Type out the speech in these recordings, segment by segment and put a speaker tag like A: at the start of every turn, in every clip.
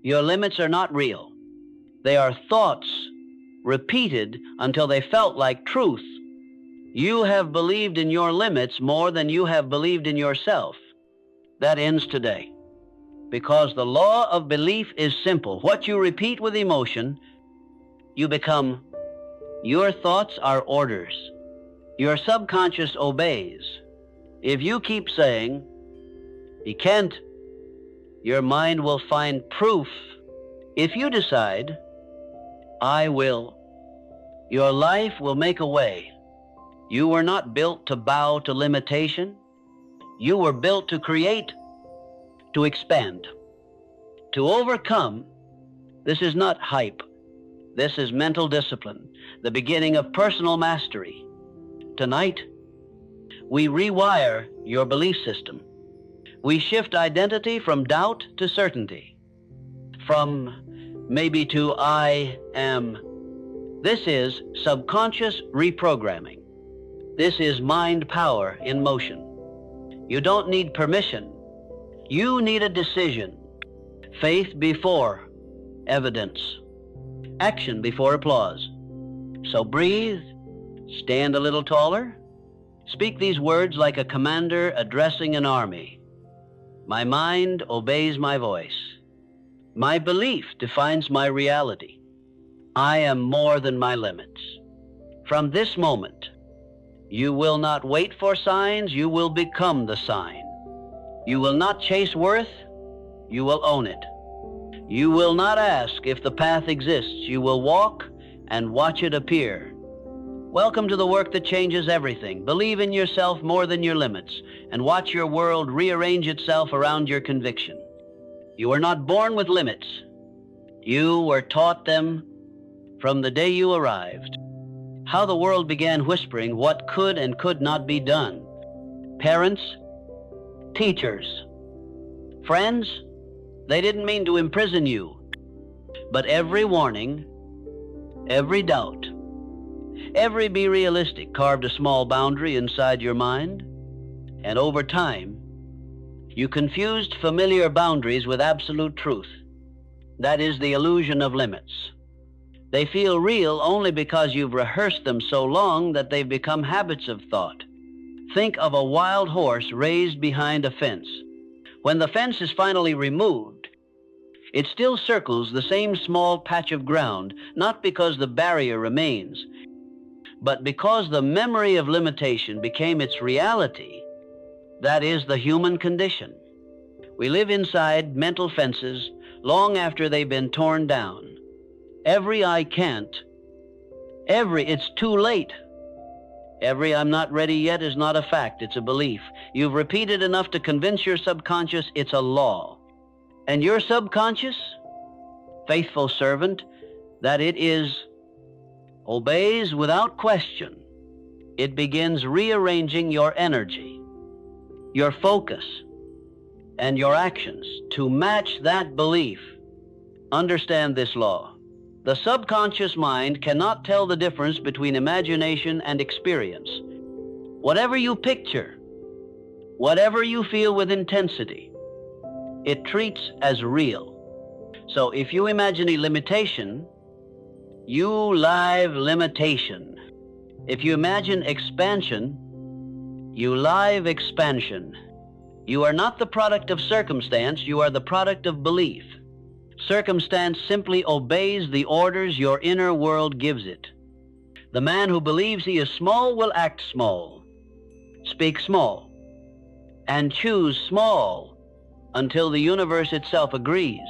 A: Your limits are not real. They are thoughts repeated until they felt like truth. You have believed in your limits more than you have believed in yourself. That ends today. Because the law of belief is simple. What you repeat with emotion, you become. Your thoughts are orders. Your subconscious obeys. If you keep saying, "He can't," your mind will find proof. If you decide, "I will," your life will make a way. You were not built to bow to limitation. You were built to create, to expand, to overcome. This is not hype. This is mental discipline, the beginning of personal mastery. Tonight, we rewire your belief system. We shift identity from doubt to certainty, from maybe to I am. This is subconscious reprogramming. This is mind power in motion. You don't need permission. You need a decision. Faith before evidence. Action before applause. So breathe, stand a little taller, speak these words like a commander addressing an army. My mind obeys my voice. My belief defines my reality. I am more than my limits. From this moment, you will not wait for signs, you will become the sign. You will not chase worth, you will own it. You will not ask if the path exists, you will walk and watch it appear. Welcome to the work that changes everything. Believe in yourself more than your limits and watch your world rearrange itself around your conviction. You were not born with limits. You were taught them from the day you arrived. How the world began whispering what could and could not be done. Parents, teachers, friends, they didn't mean to imprison you. But every warning, every doubt, every be realistic carved a small boundary inside your mind. And over time, you confused familiar boundaries with absolute truth. That is the illusion of limits. They feel real only because you've rehearsed them so long that they've become habits of thought. Think of a wild horse raised behind a fence. When the fence is finally removed, it still circles the same small patch of ground, not because the barrier remains, but because the memory of limitation became its reality. That is the human condition. We live inside mental fences long after they've been torn down. Every "I can't," every "it's too late," every "I'm not ready yet" is not a fact, it's a belief. You've repeated enough to convince your subconscious it's a law. And your subconscious, faithful servant that it is, obeys without question. It begins rearranging your energy, your focus, and your actions to match that belief. Understand this law. The subconscious mind cannot tell the difference between imagination and experience. Whatever you picture, whatever you feel with intensity, it treats as real. So if you imagine a limitation, you live limitation. If you imagine expansion, you live expansion. You are not the product of circumstance, you are the product of belief. Circumstance simply obeys the orders your inner world gives it. The man who believes he is small will act small, speak small, and choose small until the universe itself agrees.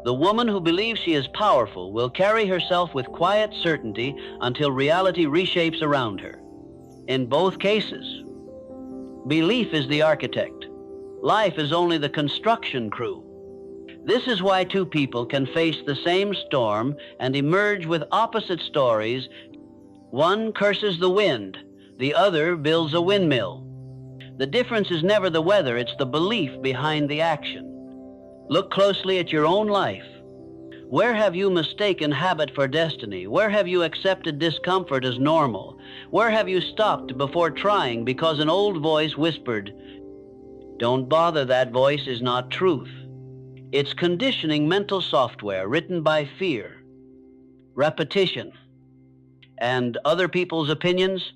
A: The woman who believes she is powerful will carry herself with quiet certainty until reality reshapes around her. In both cases, belief is the architect. Life is only the construction crew. This is why two people can face the same storm and emerge with opposite stories. One curses the wind, the other builds a windmill. The difference is never the weather, it's the belief behind the action. Look closely at your own life. Where have you mistaken habit for destiny? Where have you accepted discomfort as normal? Where have you stopped before trying because an old voice whispered, "Don't bother, that voice is not truth"? It's conditioning mental software written by fear, repetition, and other people's opinions,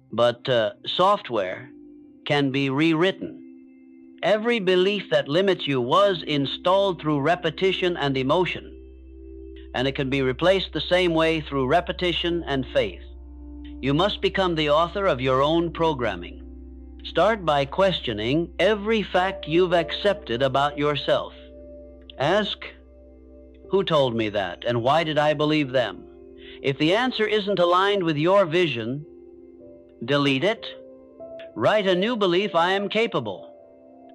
A: but software can be rewritten. Every belief that limits you was installed through repetition and emotion, and it can be replaced the same way through repetition and faith. You must become the author of your own programming. Start by questioning every fact you've accepted about yourself. Ask, who told me that, and why did I believe them? If the answer isn't aligned with your vision, delete it. Write a new belief: I am capable.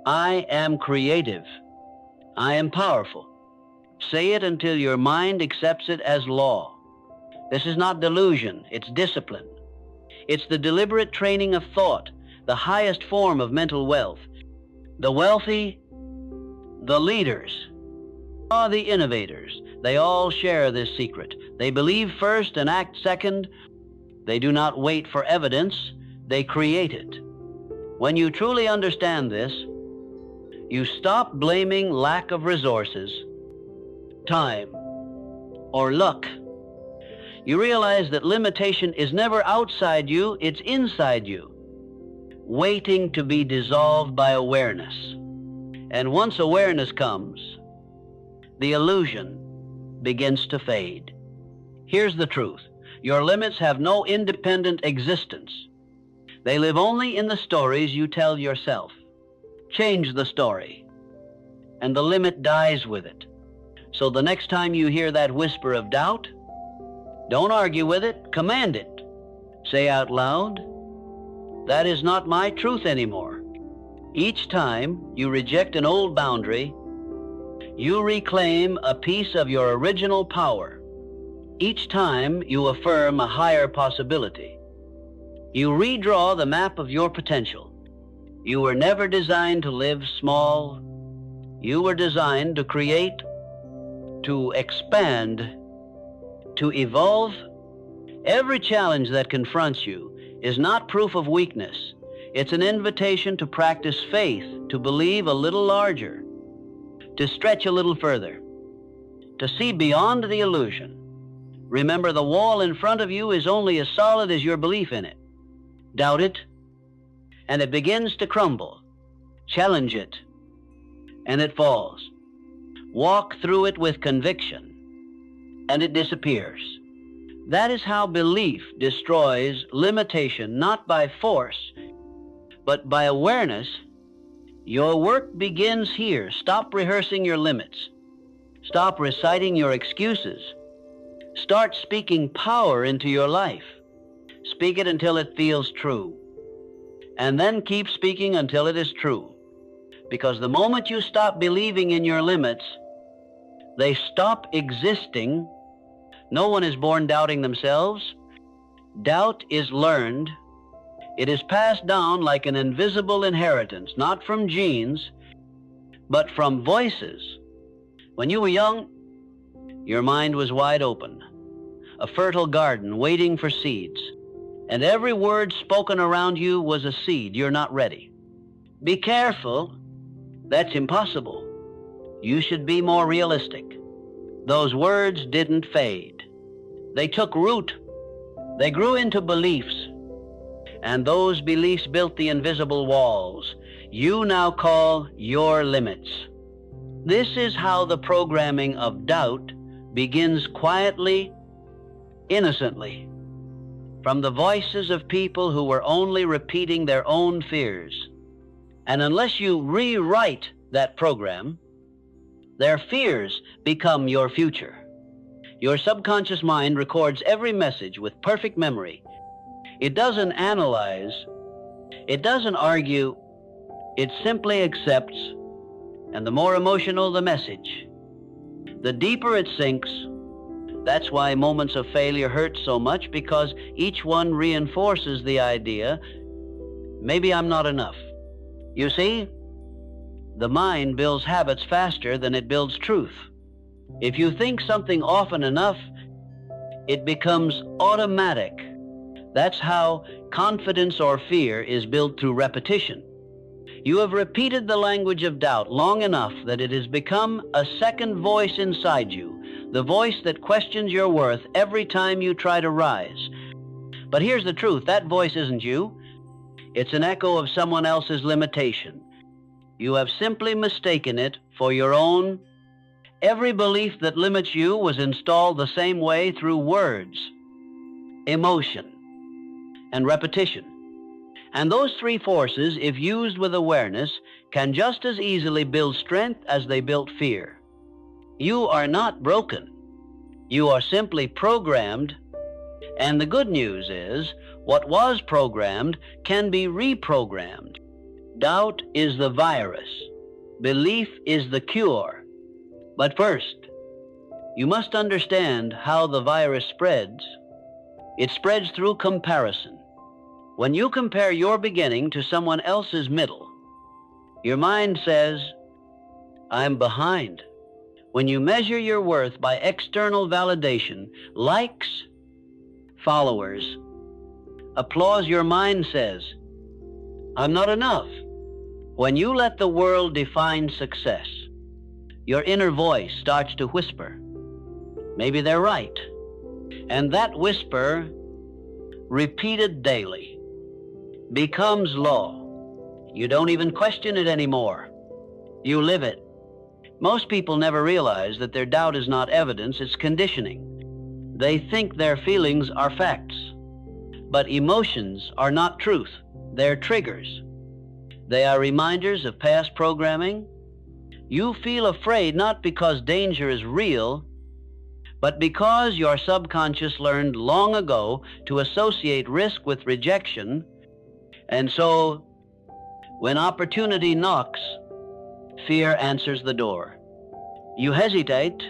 A: I am creative. I am powerful. Say it until your mind accepts it as law. This is not delusion, it's discipline. It's the deliberate training of thought, the highest form of mental wealth. The wealthy, the leaders, the innovators, they all share this secret. They believe first and act second. They do not wait for evidence, they create it. When you truly understand this, you stop blaming lack of resources, time, or luck. You realize that limitation is never outside you, it's inside you, waiting to be dissolved by awareness. And once awareness comes, the illusion begins to fade. Here's the truth. Your limits have no independent existence. They live only in the stories you tell yourself. Change the story, and the limit dies with it. So the next time you hear that whisper of doubt, don't argue with it, command it. Say out loud, that is not my truth anymore. Each time you reject an old boundary, you reclaim a piece of your original power. Each time you affirm a higher possibility. You redraw the map of your potential. You were never designed to live small. You were designed to create, to expand, to evolve. Every challenge that confronts you is not proof of weakness. It's an invitation to practice faith, to believe a little larger, to stretch a little further, to see beyond the illusion. Remember, the wall in front of you is only as solid as your belief in it. Doubt it, and it begins to crumble. Challenge it, and it falls. Walk through it with conviction, and it disappears. That is how belief destroys limitation, not by force, but by awareness. Your work begins here. Stop rehearsing your limits. Stop reciting your excuses. Start speaking power into your life. Speak it until it feels true. And then keep speaking until it is true. Because the moment you stop believing in your limits, they stop existing. No one is born doubting themselves. Doubt is learned. It is passed down like an invisible inheritance, not from genes, but from voices. When you were young, your mind was wide open, a fertile garden waiting for seeds, and every word spoken around you was a seed. You're not ready. Be careful. That's impossible. You should be more realistic. Those words didn't fade. They took root. They grew into beliefs. And those beliefs built the invisible walls you now call your limits. This is how the programming of doubt begins, quietly, innocently, from the voices of people who were only repeating their own fears. And unless you rewrite that program, their fears become your future. Your subconscious mind records every message with perfect memory. It doesn't analyze, it doesn't argue, it simply accepts. And the more emotional the message, the deeper it sinks. That's why moments of failure hurt so much, because each one reinforces the idea, maybe I'm not enough. You see, the mind builds habits faster than it builds truth. If you think something often enough, it becomes automatic. That's how confidence or fear is built, through repetition. You have repeated the language of doubt long enough that it has become a second voice inside you, the voice that questions your worth every time you try to rise. But here's the truth, that voice isn't you. It's an echo of someone else's limitation. You have simply mistaken it for your own. Every belief that limits you was installed the same way through words, emotion, and repetition. And those three forces, if used with awareness, can just as easily build strength as they built fear. You are not broken. You are simply programmed. And the good news is, what was programmed can be reprogrammed. Doubt is the virus. Belief is the cure. But first, you must understand how the virus spreads. It spreads through comparison. When you compare your beginning to someone else's middle, your mind says, I'm behind. When you measure your worth by external validation, likes, followers, applause, your mind says, I'm not enough. When you let the world define success, your inner voice starts to whisper, maybe they're right. And that whisper, repeated daily, becomes law. You don't even question it anymore. You live it. Most people never realize that their doubt is not evidence, it's conditioning. They think their feelings are facts. But emotions are not truth. They're triggers. They are reminders of past programming. You feel afraid not because danger is real, but because your subconscious learned long ago to associate risk with rejection. And so, when opportunity knocks, fear answers the door. You hesitate.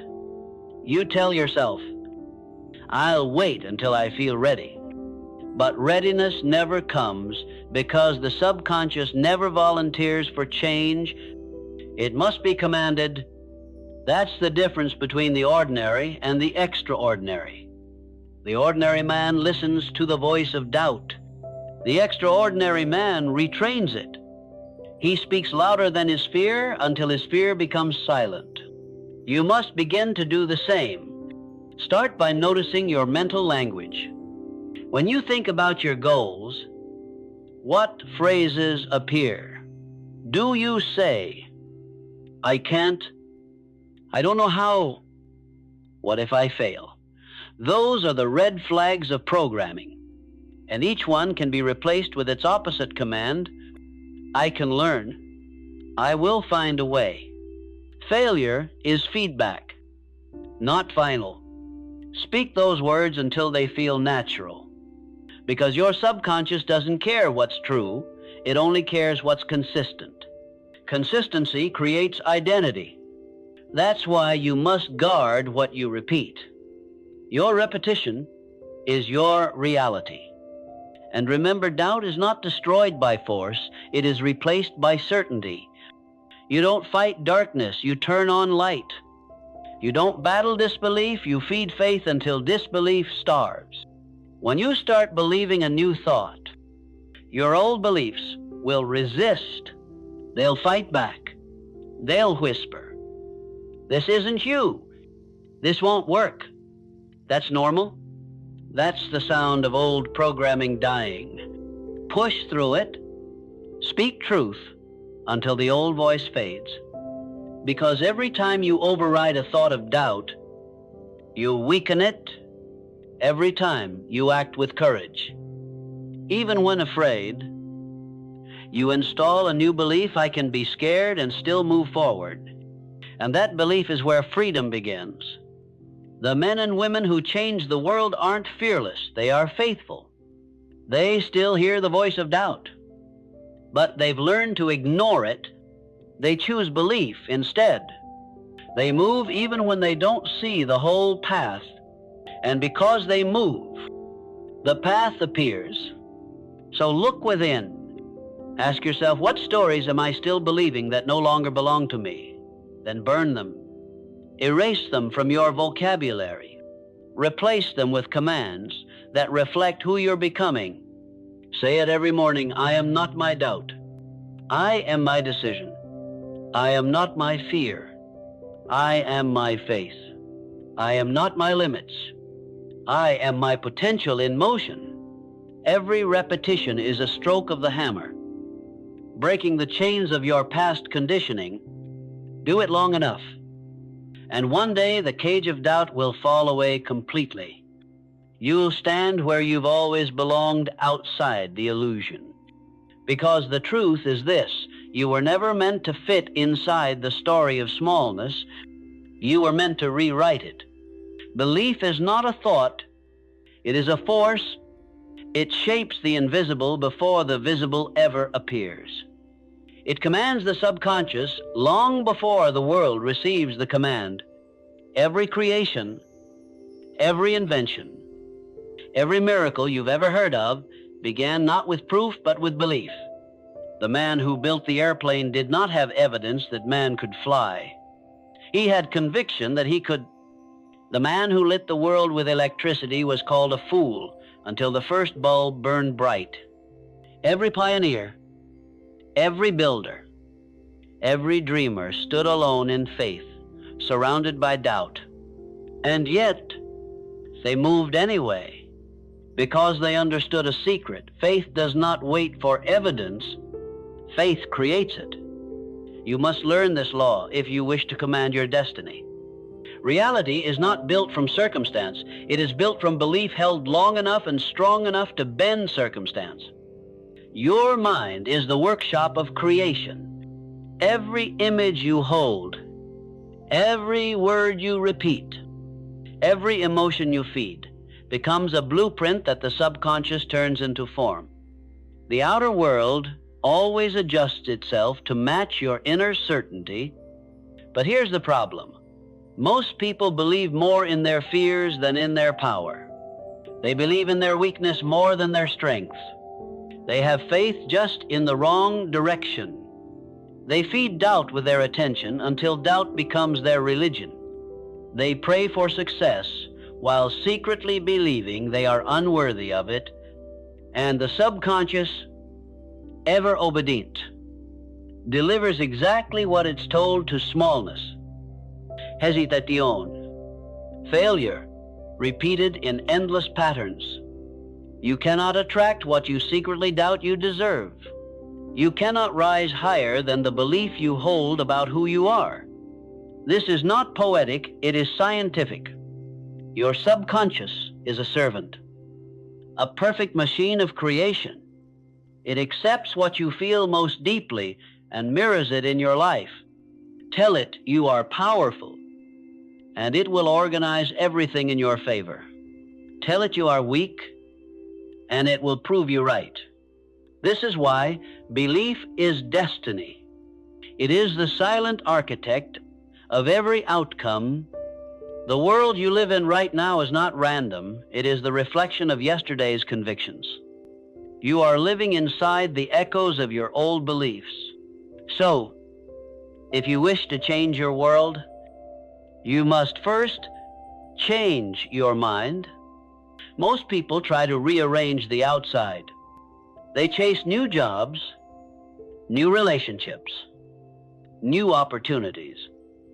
A: You tell yourself, I'll wait until I feel ready. But readiness never comes because the subconscious never volunteers for change. It must be commanded. That's the difference between the ordinary and the extraordinary. The ordinary man listens to the voice of doubt. The extraordinary man retrains it. He speaks louder than his fear until his fear becomes silent. You must begin to do the same. Start by noticing your mental language. When you think about your goals, what phrases appear? Do you say, I can't, I don't know how, what if I fail? Those are the red flags of programming, and each one can be replaced with its opposite command, I can learn, I will find a way. Failure is feedback, not final. Speak those words until they feel natural. Because your subconscious doesn't care what's true, it only cares what's consistent. Consistency creates identity. That's why you must guard what you repeat. Your repetition is your reality. And remember, doubt is not destroyed by force, it is replaced by certainty. You don't fight darkness, you turn on light. You don't battle disbelief, you feed faith until disbelief starves. When you start believing a new thought, your old beliefs will resist. They'll fight back. They'll whisper, this isn't you. This won't work. That's normal. That's the sound of old programming dying. Push through it. Speak truth until the old voice fades. Because every time you override a thought of doubt, you weaken it. Every time you act with courage. Even when afraid, you install a new belief, I can be scared and still move forward. And that belief is where freedom begins. The men and women who change the world aren't fearless, they are faithful. They still hear the voice of doubt, but they've learned to ignore it. They choose belief instead. They move even when they don't see the whole path. And because they move, the path appears. So look within. Ask yourself, what stories am I still believing that no longer belong to me? Then burn them. Erase them from your vocabulary. Replace them with commands that reflect who you're becoming. Say it every morning, I am not my doubt. I am my decision. I am not my fear. I am my faith. I am not my limits. I am my potential in motion. Every repetition is a stroke of the hammer, breaking the chains of your past conditioning. Do it long enough, and one day the cage of doubt will fall away completely. You'll stand where you've always belonged, outside the illusion. Because the truth is this: you were never meant to fit inside the story of smallness. You were meant to rewrite it. Belief is not a thought, it is a force. It shapes the invisible before the visible ever appears. It commands the subconscious long before the world receives the command. Every creation, every invention, every miracle you've ever heard of began not with proof but with belief. The man who built the airplane did not have evidence that man could fly. He had conviction that he could. The man who lit the world with electricity was called a fool until the first bulb burned bright. Every pioneer, every builder, every dreamer stood alone in faith, surrounded by doubt. And yet, they moved anyway, because they understood a secret. Faith does not wait for evidence. Faith creates it. You must learn this law if you wish to command your destiny. Reality is not built from circumstance. It is built from belief held long enough and strong enough to bend circumstance. Your mind is the workshop of creation. Every image you hold, every word you repeat, every emotion you feed becomes a blueprint that the subconscious turns into form. The outer world always adjusts itself to match your inner certainty. But here's the problem. Most people believe more in their fears than in their power. They believe in their weakness more than their strength. They have faith just in the wrong direction. They feed doubt with their attention until doubt becomes their religion. They pray for success while secretly believing they are unworthy of it, and the subconscious, ever obedient, delivers exactly what it's told to smallness. Hesitation, failure, repeated in endless patterns. You cannot attract what you secretly doubt you deserve. You cannot rise higher than the belief you hold about who you are. This is not poetic, it is scientific. Your subconscious is a servant, a perfect machine of creation. It accepts what you feel most deeply and mirrors it in your life. Tell it you are powerful, and it will organize everything in your favor. Tell it you are weak, and it will prove you right. This is why belief is destiny. It is the silent architect of every outcome. The world you live in right now is not random. It is the reflection of yesterday's convictions. You are living inside the echoes of your old beliefs. So, if you wish to change your world, you must first change your mind. Most people try to rearrange the outside. They chase new jobs, new relationships, new opportunities,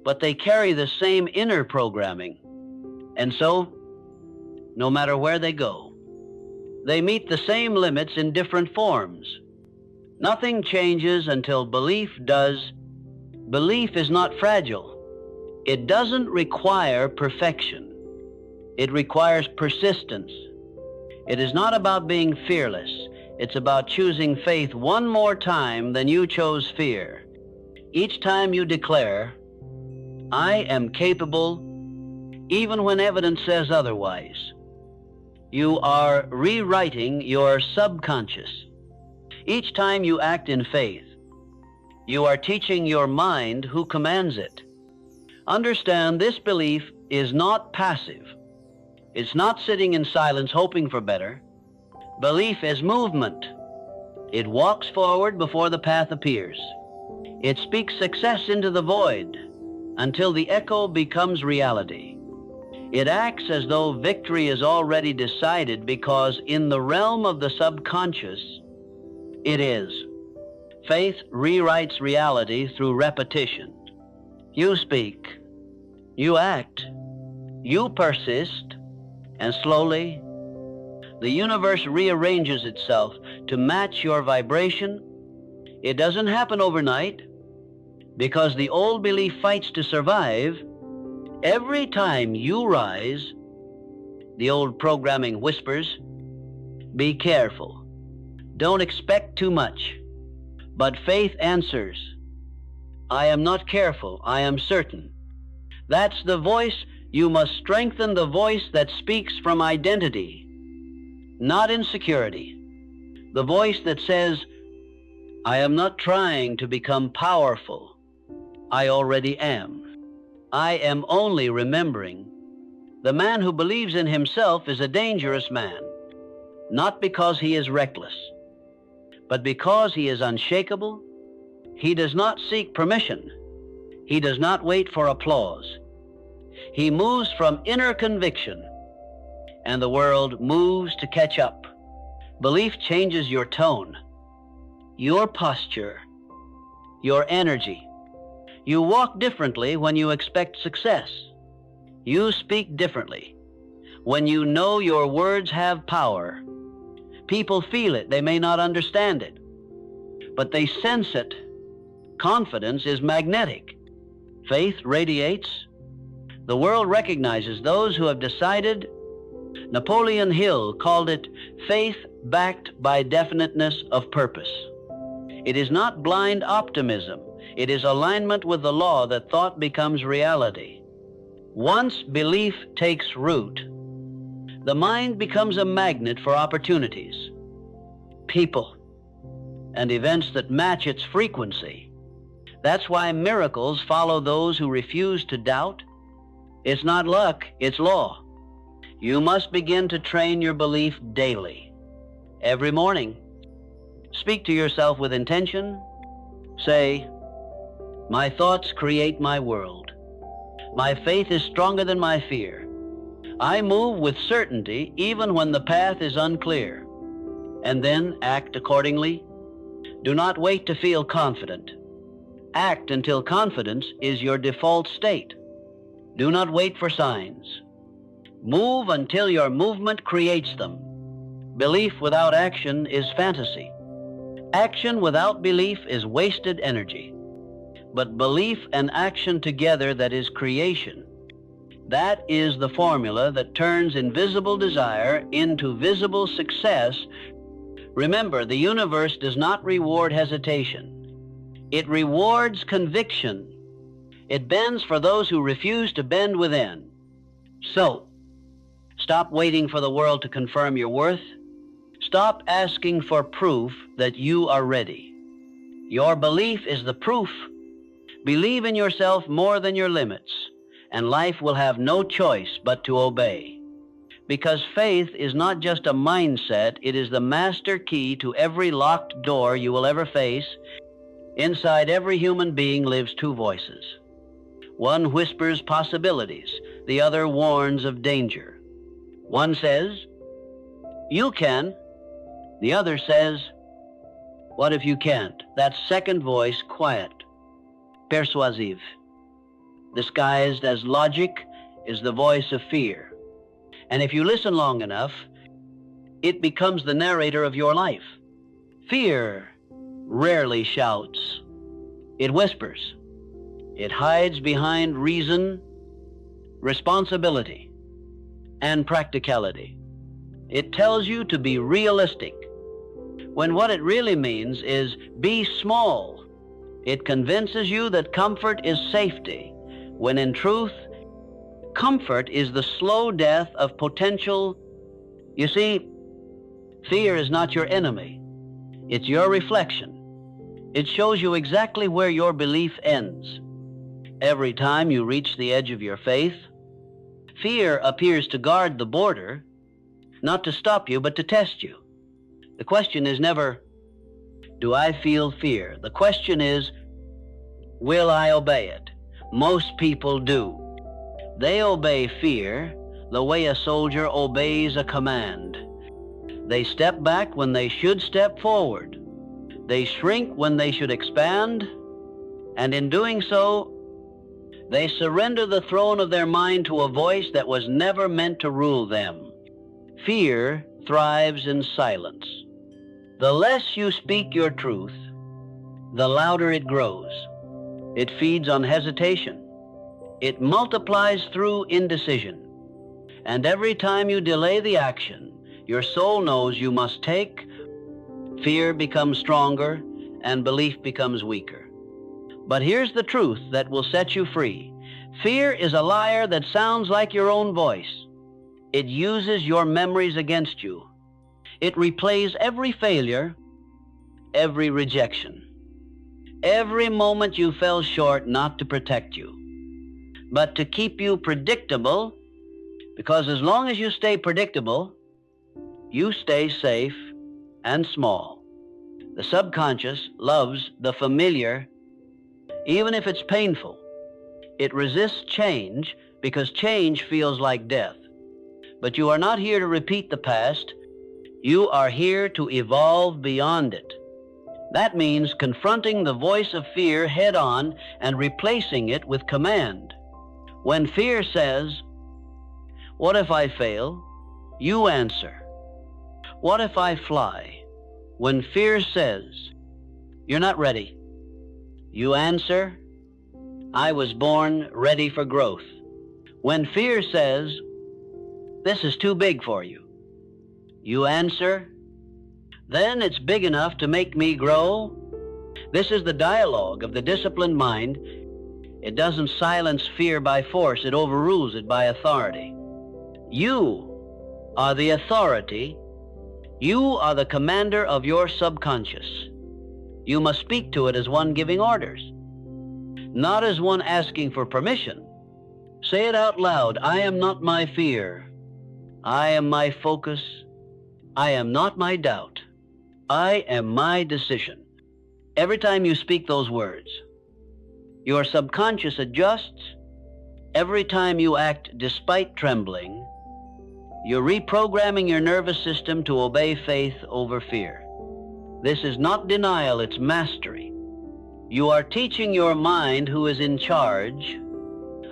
A: but they carry the same inner programming. And so, no matter where they go, they meet the same limits in different forms. Nothing changes until belief does. Belief is not fragile. It doesn't require perfection. It requires persistence. It is not about being fearless. It's about choosing faith one more time than you chose fear. Each time you declare, I am capable, even when evidence says otherwise, you are rewriting your subconscious. Each time you act in faith, you are teaching your mind who commands it. Understand, this belief is not passive. It's not sitting in silence hoping for better. Belief is movement. It walks forward before the path appears. It speaks success into the void until the echo becomes reality. It acts as though victory is already decided because in the realm of the subconscious, it is. Faith rewrites reality through repetition. You speak, you act, you persist, and slowly, the universe rearranges itself to match your vibration. It doesn't happen overnight because the old belief fights to survive. Every time you rise, the old programming whispers, be careful. Don't expect too much. But faith answers, I am not careful, I am certain. That's the voice. You must strengthen the voice that speaks from identity, not insecurity. The voice that says, I am not trying to become powerful. I already am. I am only remembering. The man who believes in himself is a dangerous man, not because he is reckless, but because he is unshakable. He does not seek permission. He does not wait for applause. He moves from inner conviction, and the world moves to catch up. Belief changes your tone, your posture, your energy. You walk differently when you expect success. You speak differently when you know your words have power. People feel it. They may not understand it, but they sense it. Confidence is magnetic. Faith radiates. The world recognizes those who have decided. Napoleon Hill called it faith backed by definiteness of purpose. It is not blind optimism. It is alignment with the law that thought becomes reality. Once belief takes root, the mind becomes a magnet for opportunities, people, and events that match its frequency. That's why miracles follow those who refuse to doubt. It's not luck, it's law. You must begin to train your belief daily. Every morning, speak to yourself with intention. Say, my thoughts create my world. My faith is stronger than my fear. I move with certainty even when the path is unclear. And then act accordingly. Do not wait to feel confident. Act until confidence is your default state. Do not wait for signs. Move until your movement creates them. Belief without action is fantasy. Action without belief is wasted energy. But belief and action together, that is creation. That is the formula that turns invisible desire into visible success. Remember, the universe does not reward hesitation. It rewards conviction. It bends for those who refuse to bend within. So, stop waiting for the world to confirm your worth. Stop asking for proof that you are ready. Your belief is the proof. Believe in yourself more than your limits, and life will have no choice but to obey. Because faith is not just a mindset, it is the master key to every locked door you will ever face. Inside every human being lives two voices. One whispers possibilities, the other warns of danger. One says, you can. The other says, what if you can't? That second voice, quiet, persuasive, disguised as logic, is the voice of fear. And if you listen long enough, it becomes the narrator of your life. Fear rarely shouts. It whispers. It hides behind reason, responsibility, and practicality. It tells you to be realistic, when what it really means is be small. It convinces you that comfort is safety, when in truth, comfort is the slow death of potential. You see, fear is not your enemy. It's your reflection. It shows you exactly where your belief ends. Every time you reach the edge of your faith, fear appears to guard the border, not to stop you, but to test you. The question is never, do I feel fear? The question is, will I obey it? Most people do. They obey fear the way a soldier obeys a command. They step back when they should step forward. They shrink when they should expand, and in doing so, they surrender the throne of their mind to a voice that was never meant to rule them. Fear thrives in silence. The less you speak your truth, the louder it grows. It feeds on hesitation. It multiplies through indecision. And every time you delay the action your soul knows you must take, fear becomes stronger and belief becomes weaker. But here's the truth that will set you free. Fear is a liar that sounds like your own voice. It uses your memories against you. It replays every failure, every rejection, every moment you fell short, not to protect you, but to keep you predictable, because as long as you stay predictable, you stay safe and small. The subconscious loves the familiar, even if it's painful. It resists change because change feels like death. But you are not here to repeat the past. You are here to evolve beyond it. That means confronting the voice of fear head on and replacing it with command. When fear says, "What if I fail?" you answer, "What if I fly?" When fear says, "You're not ready," you answer, "I was born ready for growth." When fear says, "This is too big for you," you answer, "Then it's big enough to make me grow." This is the dialogue of the disciplined mind. It doesn't silence fear by force, it overrules it by authority. You are the authority. You are the commander of your subconscious. You must speak to it as one giving orders, not as one asking for permission. Say it out loud. I am not my fear. I am my focus. I am not my doubt. I am my decision. Every time you speak those words, your subconscious adjusts. Every time you act despite trembling, you're reprogramming your nervous system to obey faith over fear. This is not denial, it's mastery. You are teaching your mind who is in charge.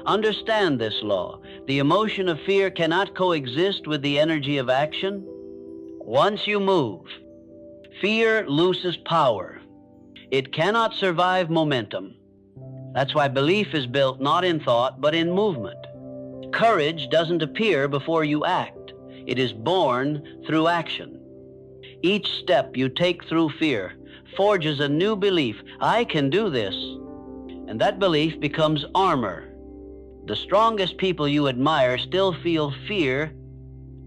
A: Understand this law. The emotion of fear cannot coexist with the energy of action. Once you move, fear loses power. It cannot survive momentum. That's why belief is built not in thought, but in movement. Courage doesn't appear before you act. It is born through action. Each step you take through fear forges a new belief. I can do this. And that belief becomes armor. The strongest people you admire still feel fear.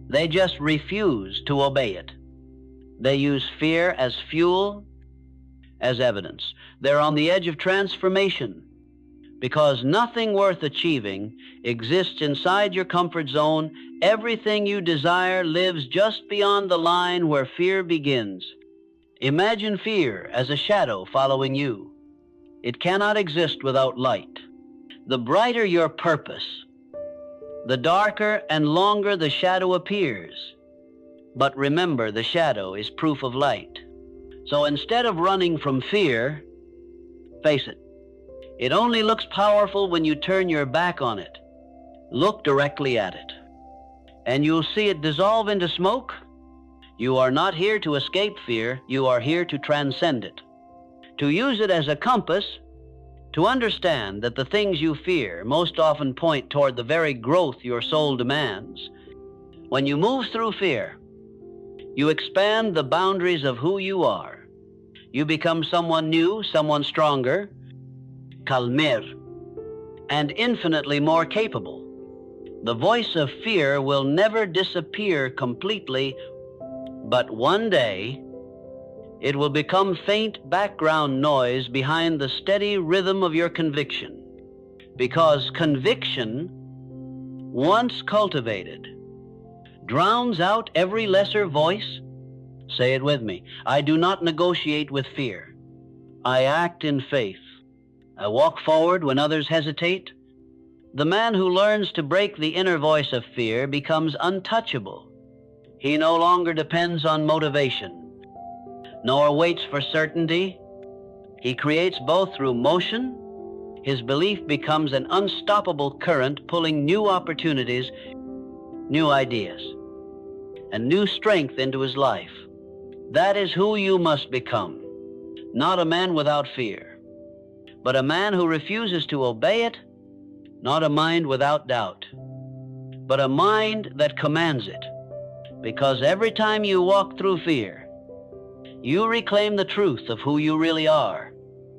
A: They just refuse to obey it. They use fear as fuel, as evidence. They're on the edge of transformation because nothing worth achieving exists inside your comfort zone. Everything you desire lives just beyond the line where fear begins. Imagine fear as a shadow following you. It cannot exist without light. The brighter your purpose, the darker and longer the shadow appears. But remember, the shadow is proof of light. So instead of running from fear, face it. It only looks powerful when you turn your back on it. Look directly at it, and you'll see it dissolve into smoke. You are not here to escape fear. You are here to transcend it, to use it as a compass, to understand that the things you fear most often point toward the very growth your soul demands. When you move through fear, you expand the boundaries of who you are. You become someone new, someone stronger, calmer, and infinitely more capable. The voice of fear will never disappear completely, but one day it will become faint background noise behind the steady rhythm of your conviction. Because conviction, once cultivated, drowns out every lesser voice. Say it with me. I do not negotiate with fear. I act in faith. I walk forward when others hesitate. The man who learns to break the inner voice of fear becomes untouchable. He no longer depends on motivation. nor waits for certainty. He creates both through motion. His belief becomes an unstoppable current pulling new opportunities, new ideas, and new strength into his life. That is who you must become. Not a man without fear, but a man who refuses to obey it. Not a mind without doubt, but a mind that commands it. Because every time you walk through fear, you reclaim the truth of who you really are,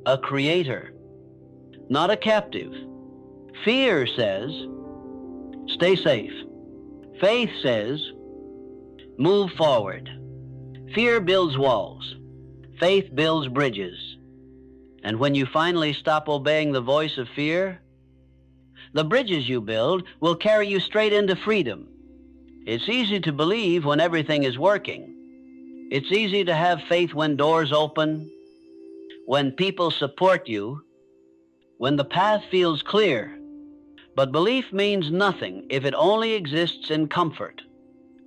A: a creator, not a captive. Fear says, stay safe. Faith says, move forward. Fear builds walls. Faith builds bridges. And when you finally stop obeying the voice of fear, the bridges you build will carry you straight into freedom. It's easy to believe when everything is working. It's easy to have faith when doors open, when people support you, when the path feels clear. But belief means nothing if it only exists in comfort.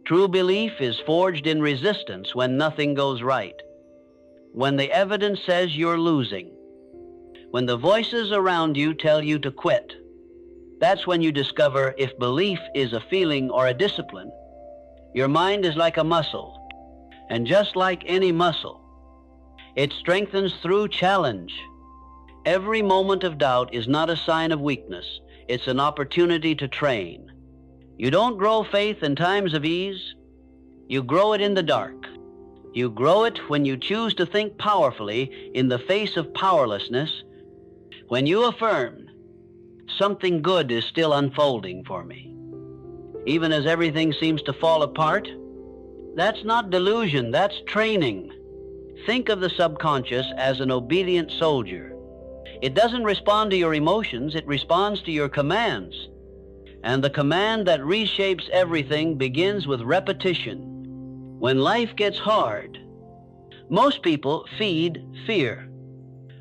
A: True belief is forged in resistance when nothing goes right, when the evidence says you're losing, when the voices around you tell you to quit. That's when you discover if belief is a feeling or a discipline. Your mind is like a muscle, and just like any muscle, it strengthens through challenge. Every moment of doubt is not a sign of weakness. It's an opportunity to train. You don't grow faith in times of ease. You grow it in the dark. You grow it when you choose to think powerfully in the face of powerlessness, when you affirm, something good is still unfolding for me. Even as everything seems to fall apart, that's not delusion, that's training. Think of the subconscious as an obedient soldier. It doesn't respond to your emotions, it responds to your commands. And the command that reshapes everything begins with repetition. When life gets hard, most people feed fear.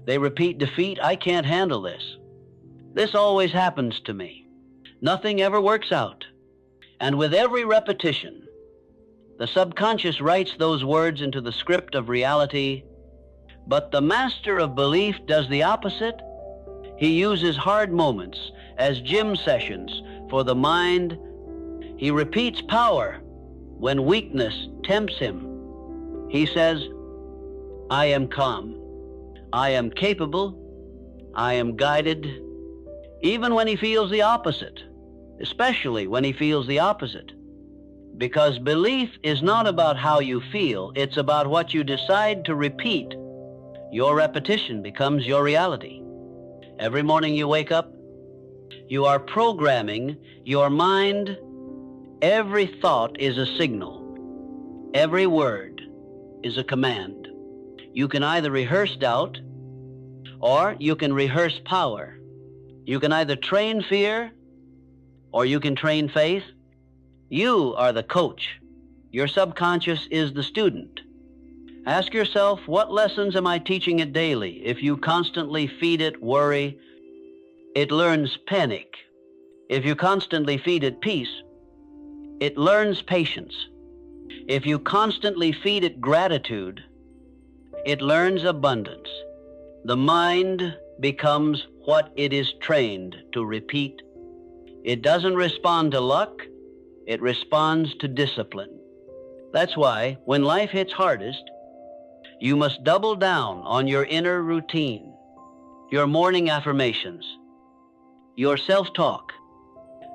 A: They repeat defeat, I can't handle this. This always happens to me. Nothing ever works out. And with every repetition, the subconscious writes those words into the script of reality. But the master of belief does the opposite. He uses hard moments as gym sessions for the mind. He repeats power when weakness tempts him. He says, I am calm. I am capable. I am guided. Even when he feels the opposite, especially when he feels the opposite. Because belief is not about how you feel, it's about what you decide to repeat. Your repetition becomes your reality. Every morning you wake up, you are programming your mind. Every thought is a signal. Every word is a command. You can either rehearse doubt or you can rehearse power. You can either train fear or you can train faith. You are the coach. Your subconscious is the student. Ask yourself, what lessons am I teaching it daily? If you constantly feed it worry, it learns panic. If you constantly feed it peace, it learns patience. If you constantly feed it gratitude, it learns abundance. The mind becomes what it is trained to repeat. It doesn't respond to luck, it responds to discipline. That's why, when life hits hardest, you must double down on your inner routine, your morning affirmations, your self-talk,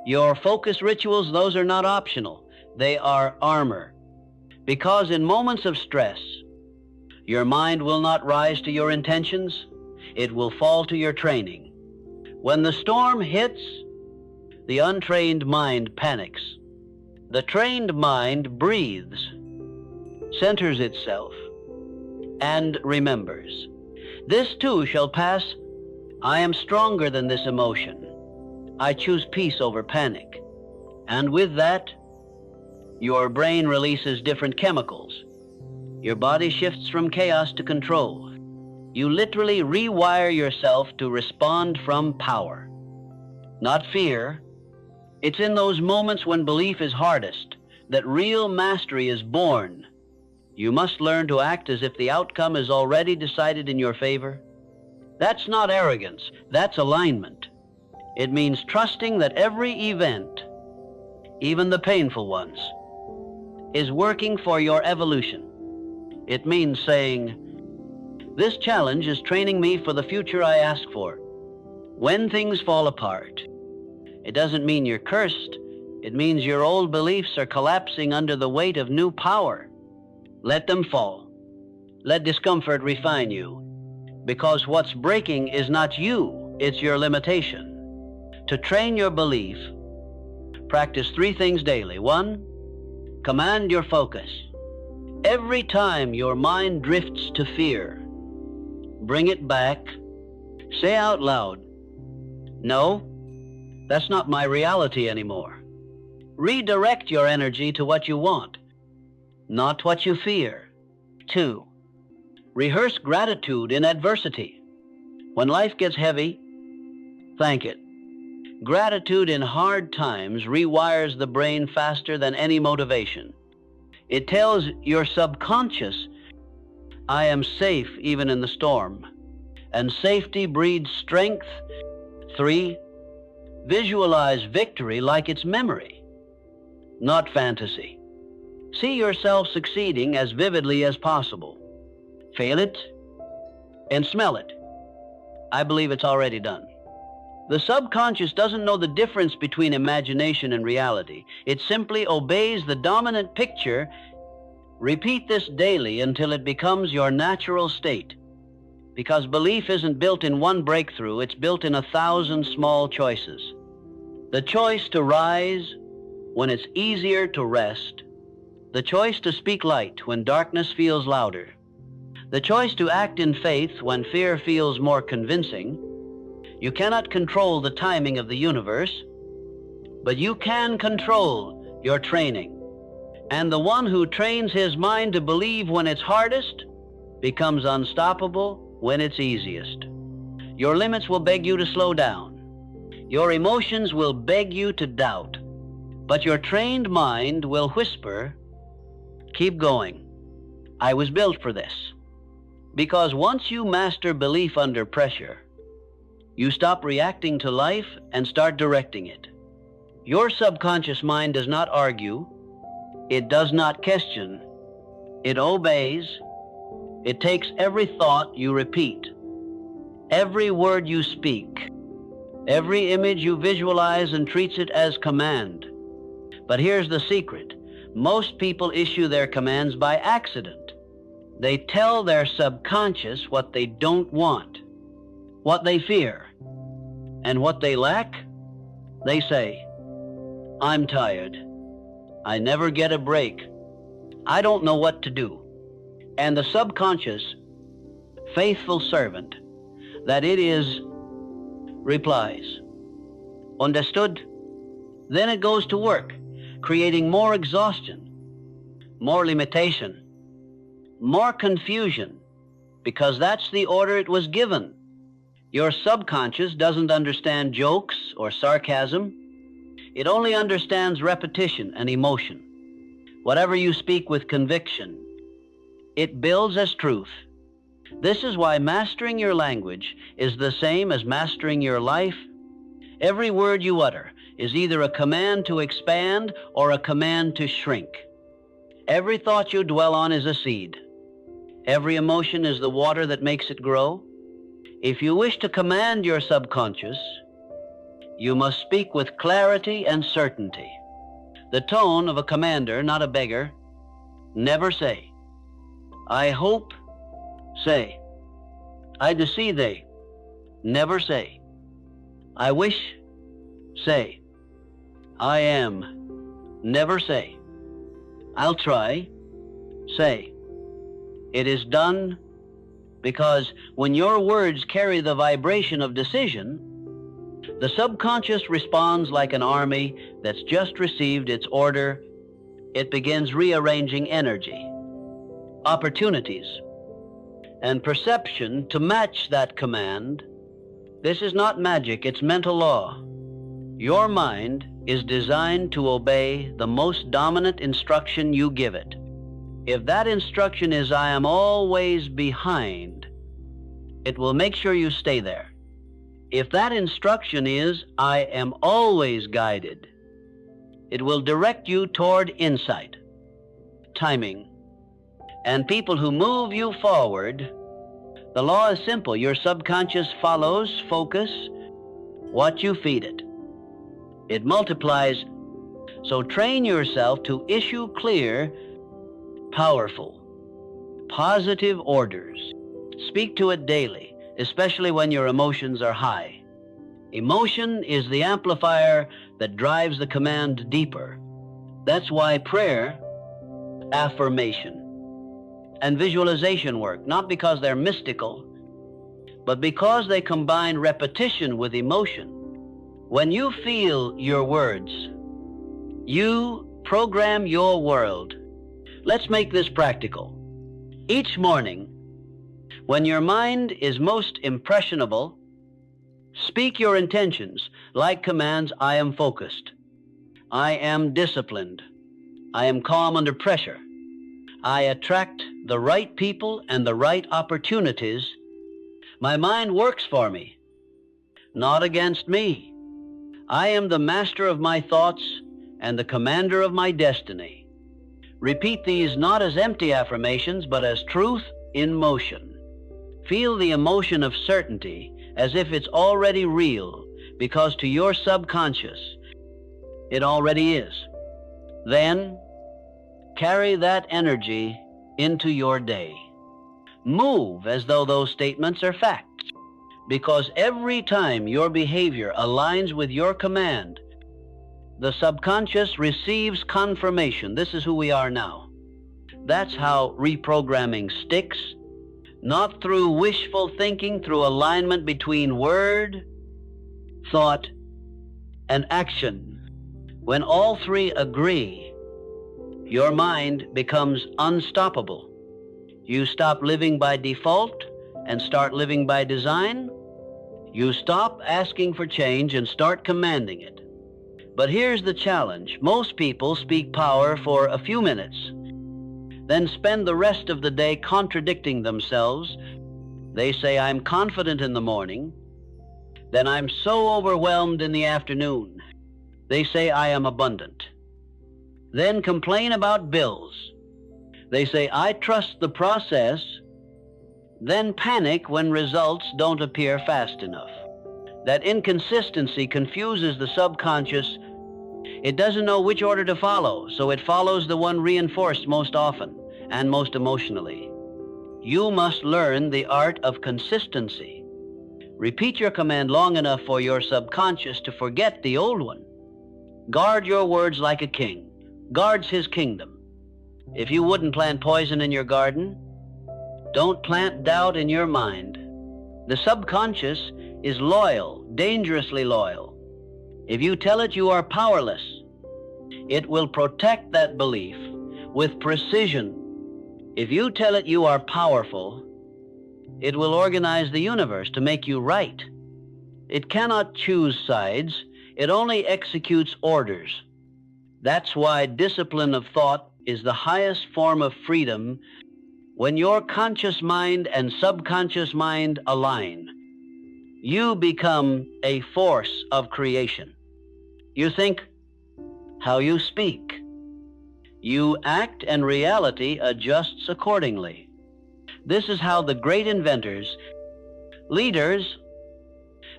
A: your focus rituals. Those are not optional. They are armor. Because in moments of stress, your mind will not rise to your intentions. It will fall to your training. When the storm hits, the untrained mind panics. The trained mind breathes, centers itself, and remembers. This too shall pass. I am stronger than this emotion. I choose peace over panic. And with that, your brain releases different chemicals. Your body shifts from chaos to control. You literally rewire yourself to respond from power, not fear. It's in those moments when belief is hardest that real mastery is born. You must learn to act as if the outcome is already decided in your favor. That's not arrogance, that's alignment. It means trusting that every event, even the painful ones, is working for your evolution. It means saying, this challenge is training me for the future I ask for. When things fall apart, it doesn't mean you're cursed. It means your old beliefs are collapsing under the weight of new power. Let them fall. Let discomfort refine you. Because what's breaking is not you, it's your limitation. To train your belief, practice 3 things daily. 1, command your focus. Every time your mind drifts to fear, bring it back. Say out loud, no, that's not my reality anymore. Redirect your energy to what you want, not what you fear. 2, rehearse gratitude in adversity. When life gets heavy, thank it. Gratitude in hard times rewires the brain faster than any motivation. It tells your subconscious, I am safe even in the storm. And safety breeds strength. 3, visualize victory like it's memory, not fantasy. See yourself succeeding as vividly as possible. Feel it and smell it. I believe it's already done. The subconscious doesn't know the difference between imagination and reality. It simply obeys the dominant picture. Repeat this daily until it becomes your natural state. Because belief isn't built in one breakthrough, it's built in 1,000 small choices. The choice to rise when it's easier to rest. The choice to speak light when darkness feels louder. The choice to act in faith when fear feels more convincing. You cannot control the timing of the universe, but you can control your training. And the one who trains his mind to believe when it's hardest becomes unstoppable when it's easiest. Your limits will beg you to slow down. Your emotions will beg you to doubt. But your trained mind will whisper, keep going. I was built for this. Because once you master belief under pressure, you stop reacting to life and start directing it. Your subconscious mind does not argue. It does not question. It obeys. It takes every thought you repeat, every word you speak, every image you visualize, and treats it as command. But here's the secret. Most people issue their commands by accident. They tell their subconscious what they don't want, what they fear, and what they lack. They say, I'm tired. I never get a break. I don't know what to do. And the subconscious, faithful servant that it is, replies, understood? Then it goes to work, creating more exhaustion, more limitation, more confusion, because that's the order it was given. Your subconscious doesn't understand jokes or sarcasm. It only understands repetition and emotion. Whatever you speak with conviction, it builds as truth. This is why mastering your language is the same as mastering your life. Every word you utter is either a command to expand or a command to shrink. Every thought you dwell on is a seed. Every emotion is the water that makes it grow. If you wish to command your subconscious, you must speak with clarity and certainty. The tone of a commander, not a beggar. Never say, I hope. Say, I deceive thee. Never say, I wish. Say, I am. Never say, I'll try. Say, it is done. Because when your words carry the vibration of decision, the subconscious responds like an army that's just received its order. It begins rearranging energy, opportunities, and perception to match that command. This is not magic, it's mental law. Your mind is designed to obey the most dominant instruction you give it. If that instruction is I am always behind, it will make sure you stay there. If that instruction is I am always guided, it will direct you toward insight, timing, and people who move you forward. The law is simple. Your subconscious follows focus, what you feed it. It multiplies. So train yourself to issue clear, powerful, positive orders. Speak to it daily, especially when your emotions are high. Emotion is the amplifier that drives the command deeper. That's why prayer, affirmation, and visualization work, not because they're mystical, but because they combine repetition with emotion. When you feel your words, you program your world. Let's make this practical. Each morning, when your mind is most impressionable, speak your intentions like commands. I am focused. I am disciplined. I am calm under pressure. I attract the right people and the right opportunities. My mind works for me, not against me. I am the master of my thoughts and the commander of my destiny. Repeat these not as empty affirmations, but as truth in motion. Feel the emotion of certainty as if it's already real, because to your subconscious, it already is. Then, carry that energy into your day. Move as though those statements are facts, because every time your behavior aligns with your command, the subconscious receives confirmation. This is who we are now. That's how reprogramming sticks, not through wishful thinking, through alignment between word, thought, and action. When all three agree, your mind becomes unstoppable. You stop living by default and start living by design. You stop asking for change and start commanding it. But here's the challenge. Most people speak power for a few minutes, then spend the rest of the day contradicting themselves. They say, I'm confident in the morning, then I'm so overwhelmed in the afternoon. They say, I am abundant, then complain about bills. They say, I trust the process, then panic when results don't appear fast enough. That inconsistency confuses the subconscious. It doesn't know which order to follow, so it follows the one reinforced most often and most emotionally. You must learn the art of consistency. Repeat your command long enough for your subconscious to forget the old one. Guard your words like a king guards his kingdom. If you wouldn't plant poison in your garden, don't plant doubt in your mind. The subconscious is loyal, dangerously loyal. If you tell it you are powerless, it will protect that belief with precision. If you tell it you are powerful, it will organize the universe to make you right. It cannot choose sides. It only executes orders. That's why discipline of thought is the highest form of freedom. When your conscious mind and subconscious mind align, you become a force of creation. You think how you speak. You act, and reality adjusts accordingly. This is how the great inventors, leaders,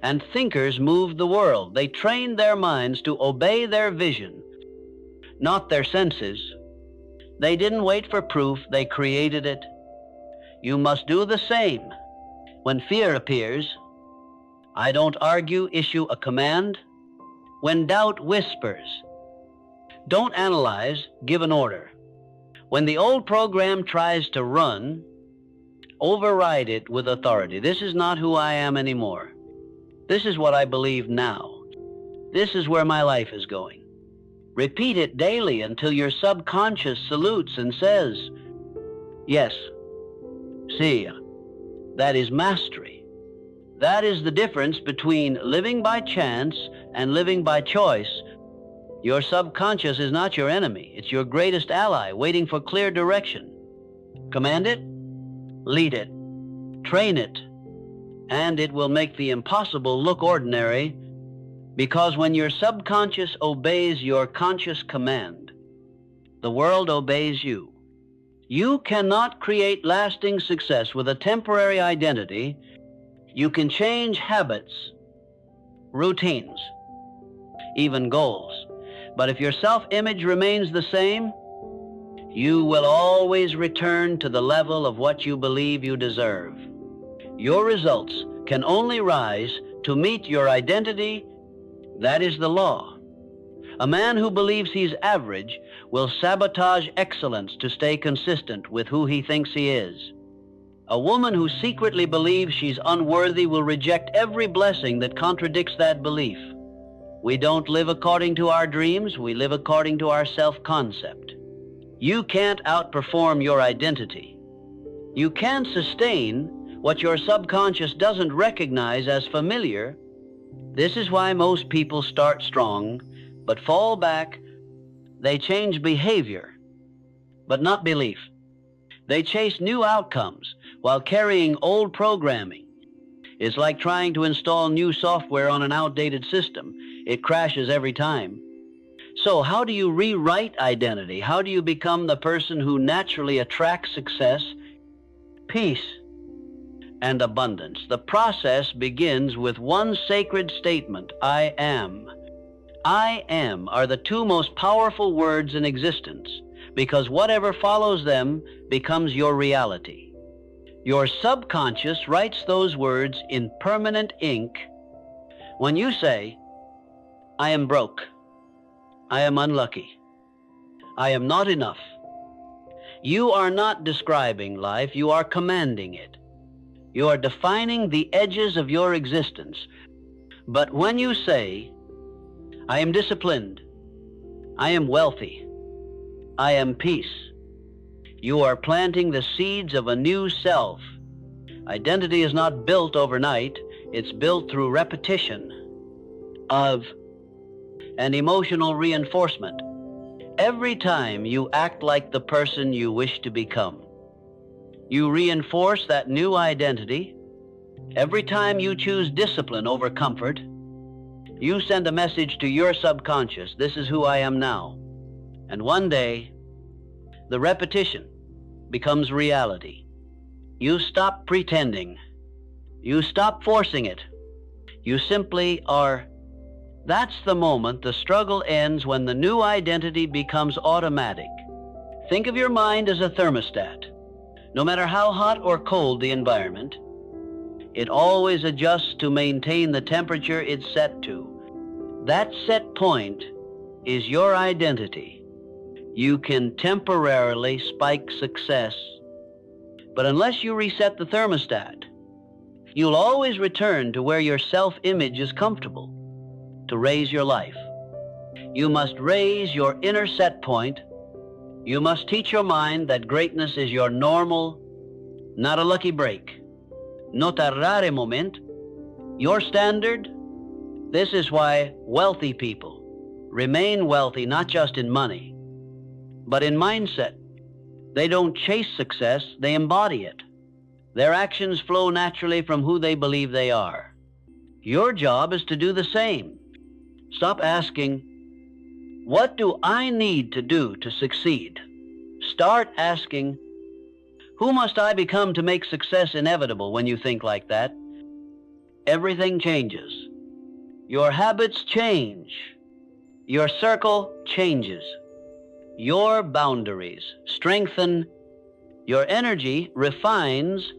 A: and thinkers moved the world. They trained their minds to obey their vision, not their senses. They didn't wait for proof, they created it. You must do the same. When fear appears, I don't argue, issue a command. When doubt whispers, don't analyze, give an order. When the old program tries to run, override it with authority. This is not who I am anymore. This is what I believe now. This is where my life is going. Repeat it daily until your subconscious salutes and says, yes. See, that is mastery. That is the difference between living by chance and living by choice. Your subconscious is not your enemy. It's your greatest ally, waiting for clear direction. Command it, lead it, train it, and it will make the impossible look ordinary, because when your subconscious obeys your conscious command, the world obeys you. You cannot create lasting success with a temporary identity. You can change habits, routines, even goals. But if your self-image remains the same, you will always return to the level of what you believe you deserve. Your results can only rise to meet your identity. That is the law. A man who believes he's average will sabotage excellence to stay consistent with who he thinks he is. A woman who secretly believes she's unworthy will reject every blessing that contradicts that belief. We don't live according to our dreams, we live according to our self-concept. You can't outperform your identity. You can't sustain what your subconscious doesn't recognize as familiar. This is why most people start strong, but fall back. They change behavior, but not belief. They chase new outcomes while carrying old programming. It's like trying to install new software on an outdated system. It crashes every time. So how do you rewrite identity? How do you become the person who naturally attracts success, peace, and abundance? The process begins with one sacred statement: I am. I am are the two most powerful words in existence, because whatever follows them becomes your reality. Your subconscious writes those words in permanent ink. When you say, I am broke, I am unlucky, I am not enough, you are not describing life, you are commanding it. You are defining the edges of your existence. But when you say, I am disciplined, I am wealthy, I am peace, you are planting the seeds of a new self. Identity is not built overnight, it's built through repetition of an emotional reinforcement. Every time you act like the person you wish to become, you reinforce that new identity. Every time you choose discipline over comfort, you send a message to your subconscious: this is who I am now. And one day, the repetition becomes reality. You stop pretending. You stop forcing it. You simply are. That's the moment the struggle ends, when the new identity becomes automatic. Think of your mind as a thermostat. No matter how hot or cold the environment, it always adjusts to maintain the temperature it's set to. That set point is your identity. You can temporarily spike success, but unless you reset the thermostat, you'll always return to where your self-image is comfortable. To raise your life, you must raise your inner set point. You must teach your mind that greatness is your normal, not a lucky break. Notare moment, your standard. This is why wealthy people remain wealthy, not just in money, but in mindset. They don't chase success, they embody it. Their actions flow naturally from who they believe they are. Your job is to do the same. Stop asking, what do I need to do to succeed? Start asking, who must I become to make success inevitable? When you think like that, everything changes. Your habits change. Your circle changes. Your boundaries strengthen. Your energy refines,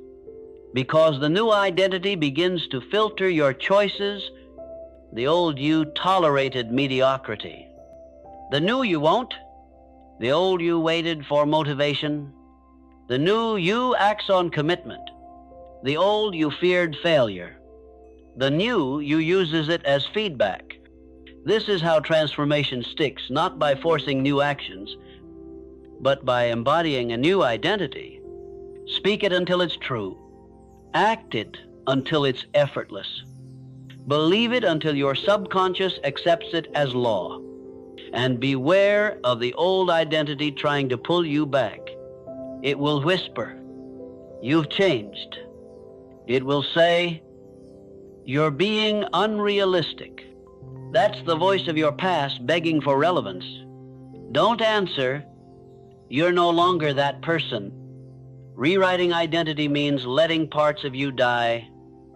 A: because the new identity begins to filter your choices. The old you tolerated mediocrity. The new you won't. The old you waited for motivation. The new you acts on commitment. The old you feared failure. The new you uses it as feedback. This is how transformation sticks, not by forcing new actions, but by embodying a new identity. Speak it until it's true. Act it until it's effortless. Believe it until your subconscious accepts it as law. And beware of the old identity trying to pull you back. It will whisper, "You've changed." It will say, "You're being unrealistic." That's the voice of your past begging for relevance. Don't answer. You're no longer that person. Rewriting identity means letting parts of you die,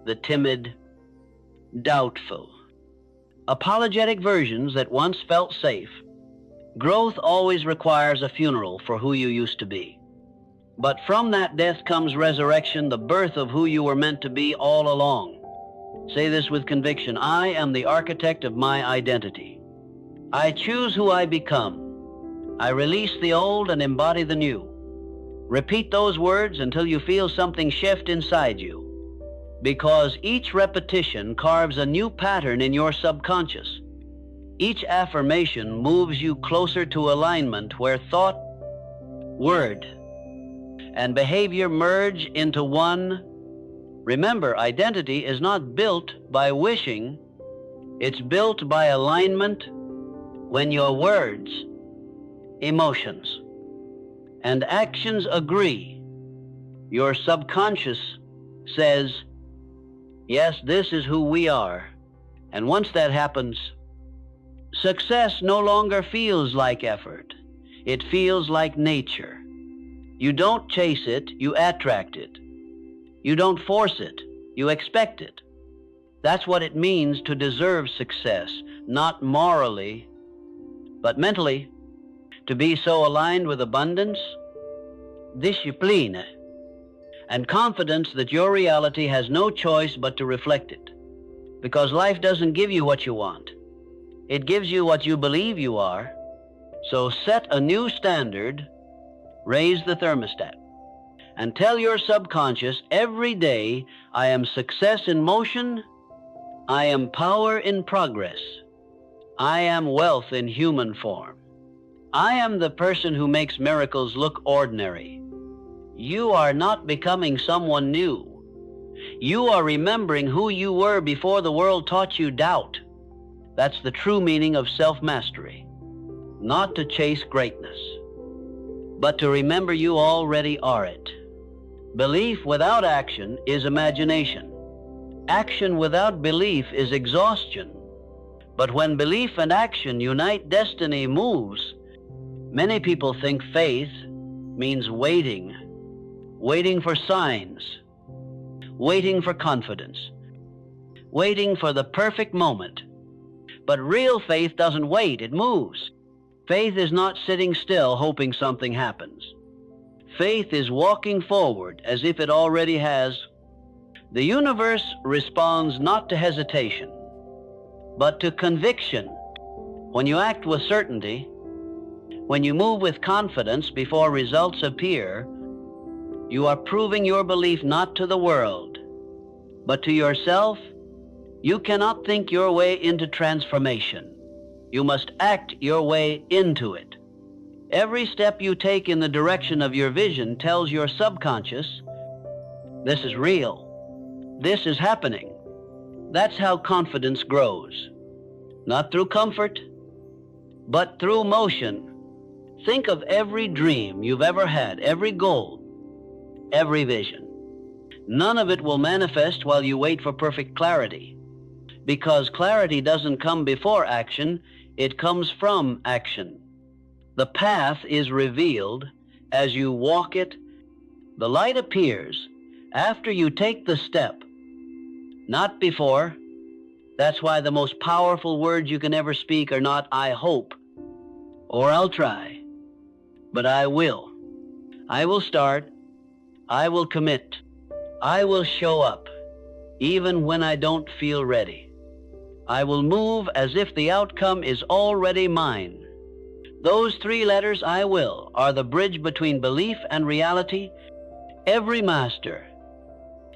A: the timid, doubtful, apologetic versions that once felt safe. Growth always requires a funeral for who you used to be. But from that death comes resurrection, the birth of who you were meant to be all along. Say this with conviction: I am the architect of my identity. I choose who I become. I release the old and embody the new. Repeat those words until you feel something shift inside you, because each repetition carves a new pattern in your subconscious. Each affirmation moves you closer to alignment where thought, word, and behavior merge into one. Remember, identity is not built by wishing, it's built by alignment. When your words, emotions, and actions agree, your subconscious says, "Yes, this is who we are." And once that happens, success no longer feels like effort. It feels like nature. You don't chase it, you attract it. You don't force it, you expect it. That's what it means to deserve success, not morally, but mentally. To be so aligned with abundance, discipline, and confidence that your reality has no choice but to reflect it. Because life doesn't give you what you want. It gives you what you believe you are. So set a new standard, raise the thermostat, and tell your subconscious every day, I am success in motion, I am power in progress, I am wealth in human form. I am the person who makes miracles look ordinary. You are not becoming someone new. You are remembering who you were before the world taught you doubt. That's the true meaning of self-mastery. Not to chase greatness, but to remember you already are it. Belief without action is imagination. Action without belief is exhaustion. But when belief and action unite, destiny moves. Many people think faith means waiting, waiting for signs, waiting for confidence, waiting for the perfect moment. But real faith doesn't wait, it moves. Faith is not sitting still hoping something happens. Faith is walking forward as if it already has. The universe responds not to hesitation, but to conviction. When you act with certainty, when you move with confidence before results appear, you are proving your belief not to the world, but to yourself. You cannot think your way into transformation. You must act your way into it. Every step you take in the direction of your vision tells your subconscious, this is real. This is happening. That's how confidence grows. Not through comfort, but through motion. Think of every dream you've ever had, every goal, every vision. None of it will manifest while you wait for perfect clarity, because clarity doesn't come before action, it comes from action. The path is revealed as you walk it. The light appears after you take the step, not before. That's why the most powerful words you can ever speak are not "I hope" or "I'll try," but "I will." I will start. I will commit. I will show up, even when I don't feel ready. I will move as if the outcome is already mine. Those three letters, "I will," are the bridge between belief and reality. Every master,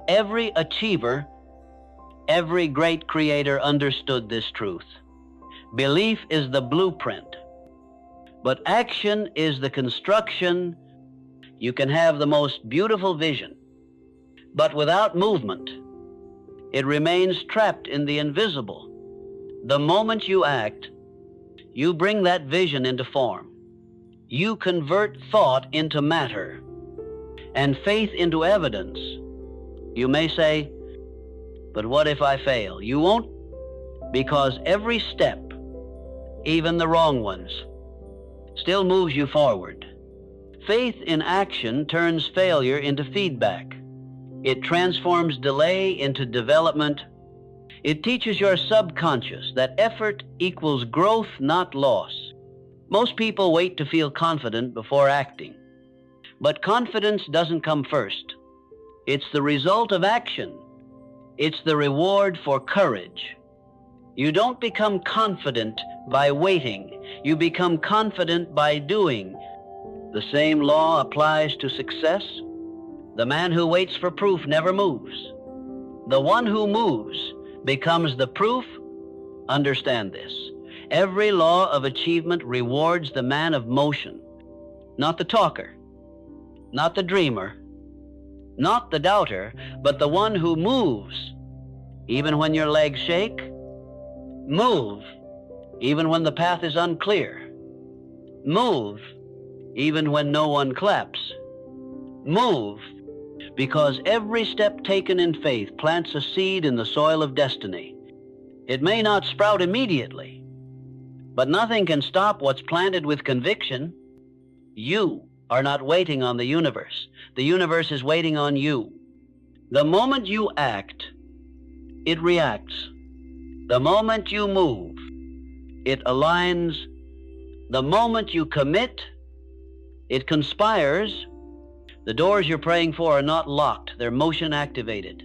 A: every achiever, every great creator understood this truth. Belief is the blueprint, but action is the construction. You can have the most beautiful vision, but without movement, it remains trapped in the invisible. The moment you act, you bring that vision into form. You convert thought into matter. and faith into evidence. You may say, but what if I fail? You won't, because every step, even the wrong ones, still moves you forward. Faith in action turns failure into feedback. It transforms delay into development. It teaches your subconscious that effort equals growth, not loss. Most people wait to feel confident before acting. But confidence doesn't come first. It's the result of action. It's the reward for courage. You don't become confident by waiting. You become confident by doing. The same law applies to success. The man who waits for proof never moves. The one who moves becomes the proof. Understand this. Every law of achievement rewards the man of motion, not the talker, not the dreamer, not the doubter, but the one who moves. Even when your legs shake, move. Even when the path is unclear, move. Even when no one claps, move. Because every step taken in faith plants a seed in the soil of destiny. It may not sprout immediately, but nothing can stop what's planted with conviction. You are not waiting on the universe. The universe is waiting on you. The moment you act, it reacts. The moment you move, it aligns. The moment you commit, it conspires. The doors you're praying for are not locked. They're motion activated.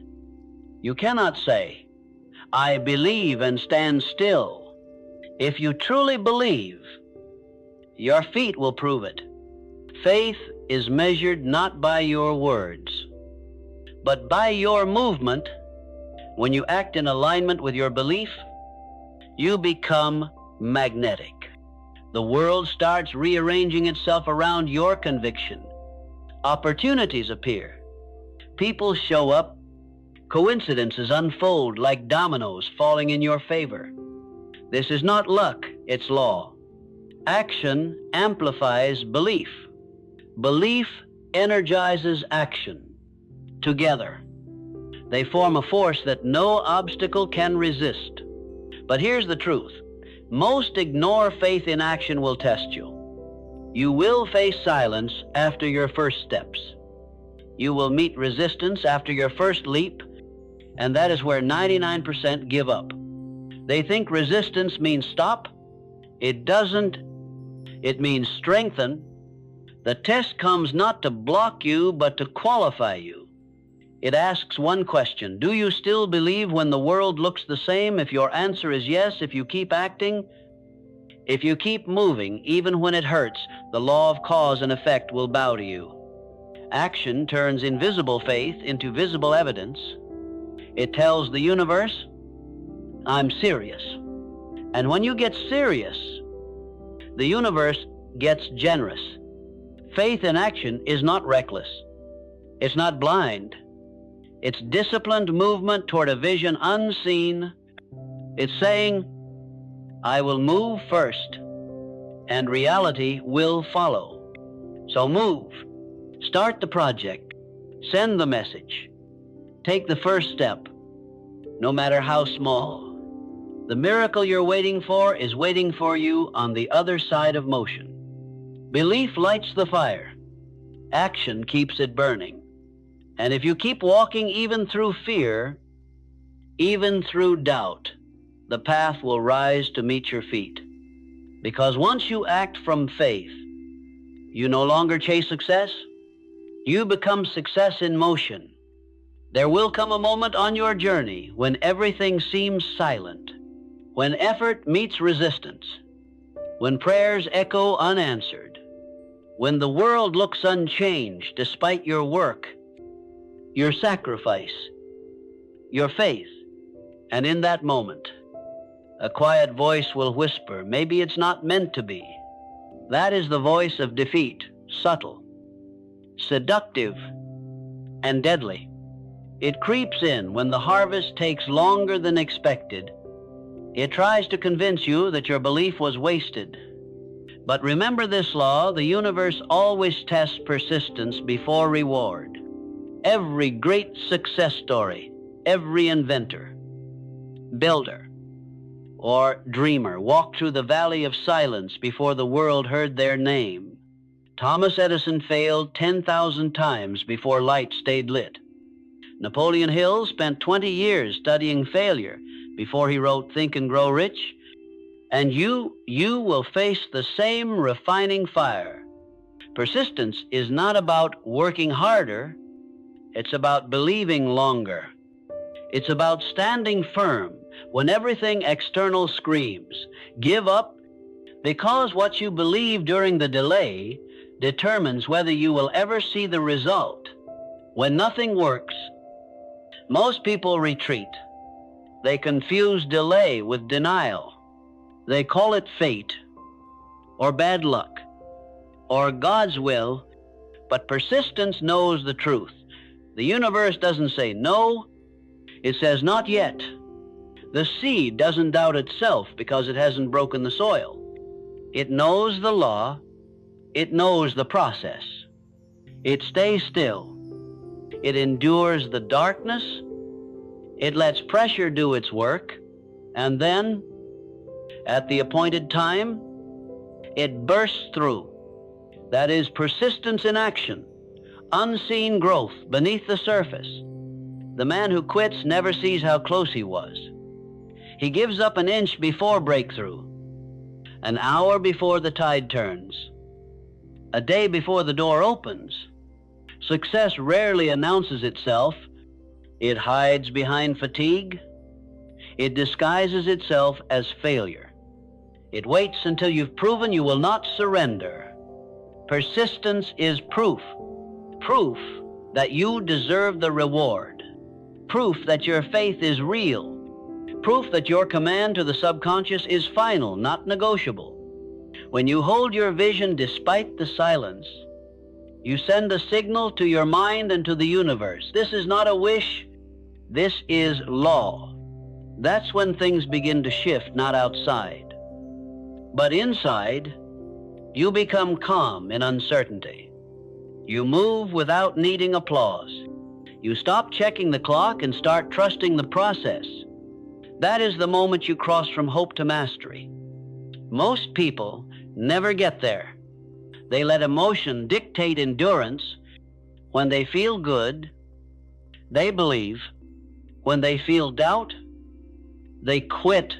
A: You cannot say, I believe, and stand still. If you truly believe, your feet will prove it. Faith is measured not by your words, but by your movement. When you act in alignment with your belief, you become magnetic. The world starts rearranging itself around your conviction. Opportunities appear. People show up. Coincidences unfold like dominoes falling in your favor. This is not luck, it's law. Action amplifies belief. Belief energizes action. Together, they form a force that no obstacle can resist. But here's the truth. Most ignore faith in action will test you. You will face silence after your first steps. You will meet resistance after your first leap, and that is where 99% give up. They think resistance means stop. It doesn't. It means strengthen. The test comes not to block you, but to qualify you. It asks one question. Do you still believe when the world looks the same? If your answer is yes, if you keep acting, if you keep moving, even when it hurts, the law of cause and effect will bow to you. Action turns invisible faith into visible evidence. It tells the universe, I'm serious. And when you get serious, the universe gets generous. Faith in action is not reckless. It's not blind. It's disciplined movement toward a vision unseen. It's saying, I will move first, and reality will follow. So move. Start the project. Send the message. Take the first step, no matter how small. The miracle you're waiting for is waiting for you on the other side of motion. Belief lights the fire. Action keeps it burning. And if you keep walking even through fear, even through doubt, the path will rise to meet your feet. Because once you act from faith, you no longer chase success. You become success in motion. There will come a moment on your journey when everything seems silent, when effort meets resistance, when prayers echo unanswered, when the world looks unchanged despite your work, your sacrifice, your faith. And in that moment, a quiet voice will whisper, maybe it's not meant to be. That is the voice of defeat, subtle, seductive, and deadly. It creeps in when the harvest takes longer than expected. It tries to convince you that your belief was wasted. But remember this law: the universe always tests persistence before reward. Every great success story, every inventor, builder, or dreamer walked through the valley of silence before the world heard their name. Thomas Edison failed 10,000 times before light stayed lit. Napoleon Hill spent 20 years studying failure before he wrote Think and Grow Rich. And you will face the same refining fire. Persistence is not about working harder. It's about believing longer. It's about standing firm when everything external screams. Give up, because what you believe during the delay determines whether you will ever see the result. When nothing works, most people retreat. They confuse delay with denial. They call it fate, or bad luck, or God's will, but persistence knows the truth. The universe doesn't say no, it says not yet. The seed doesn't doubt itself because it hasn't broken the soil. It knows the law, it knows the process. It stays still. It endures the darkness. It lets pressure do its work, and then, at the appointed time, it bursts through. That is persistence in action, unseen growth beneath the surface. The man who quits never sees how close he was. He gives up an inch before breakthrough, an hour before the tide turns, a day before the door opens. Success rarely announces itself. It hides behind fatigue. It disguises itself as failure. It waits until you've proven you will not surrender. Persistence is proof. Proof that you deserve the reward. Proof that your faith is real. Proof that your command to the subconscious is final, not negotiable. When you hold your vision despite the silence, you send a signal to your mind and to the universe. This is not a wish. This is law. That's when things begin to shift, not outside. But inside, you become calm in uncertainty. You move without needing applause. You stop checking the clock and start trusting the process. That is the moment you cross from hope to mastery. Most people never get there. They let emotion dictate endurance. When they feel good, they believe. When they feel doubt, they quit.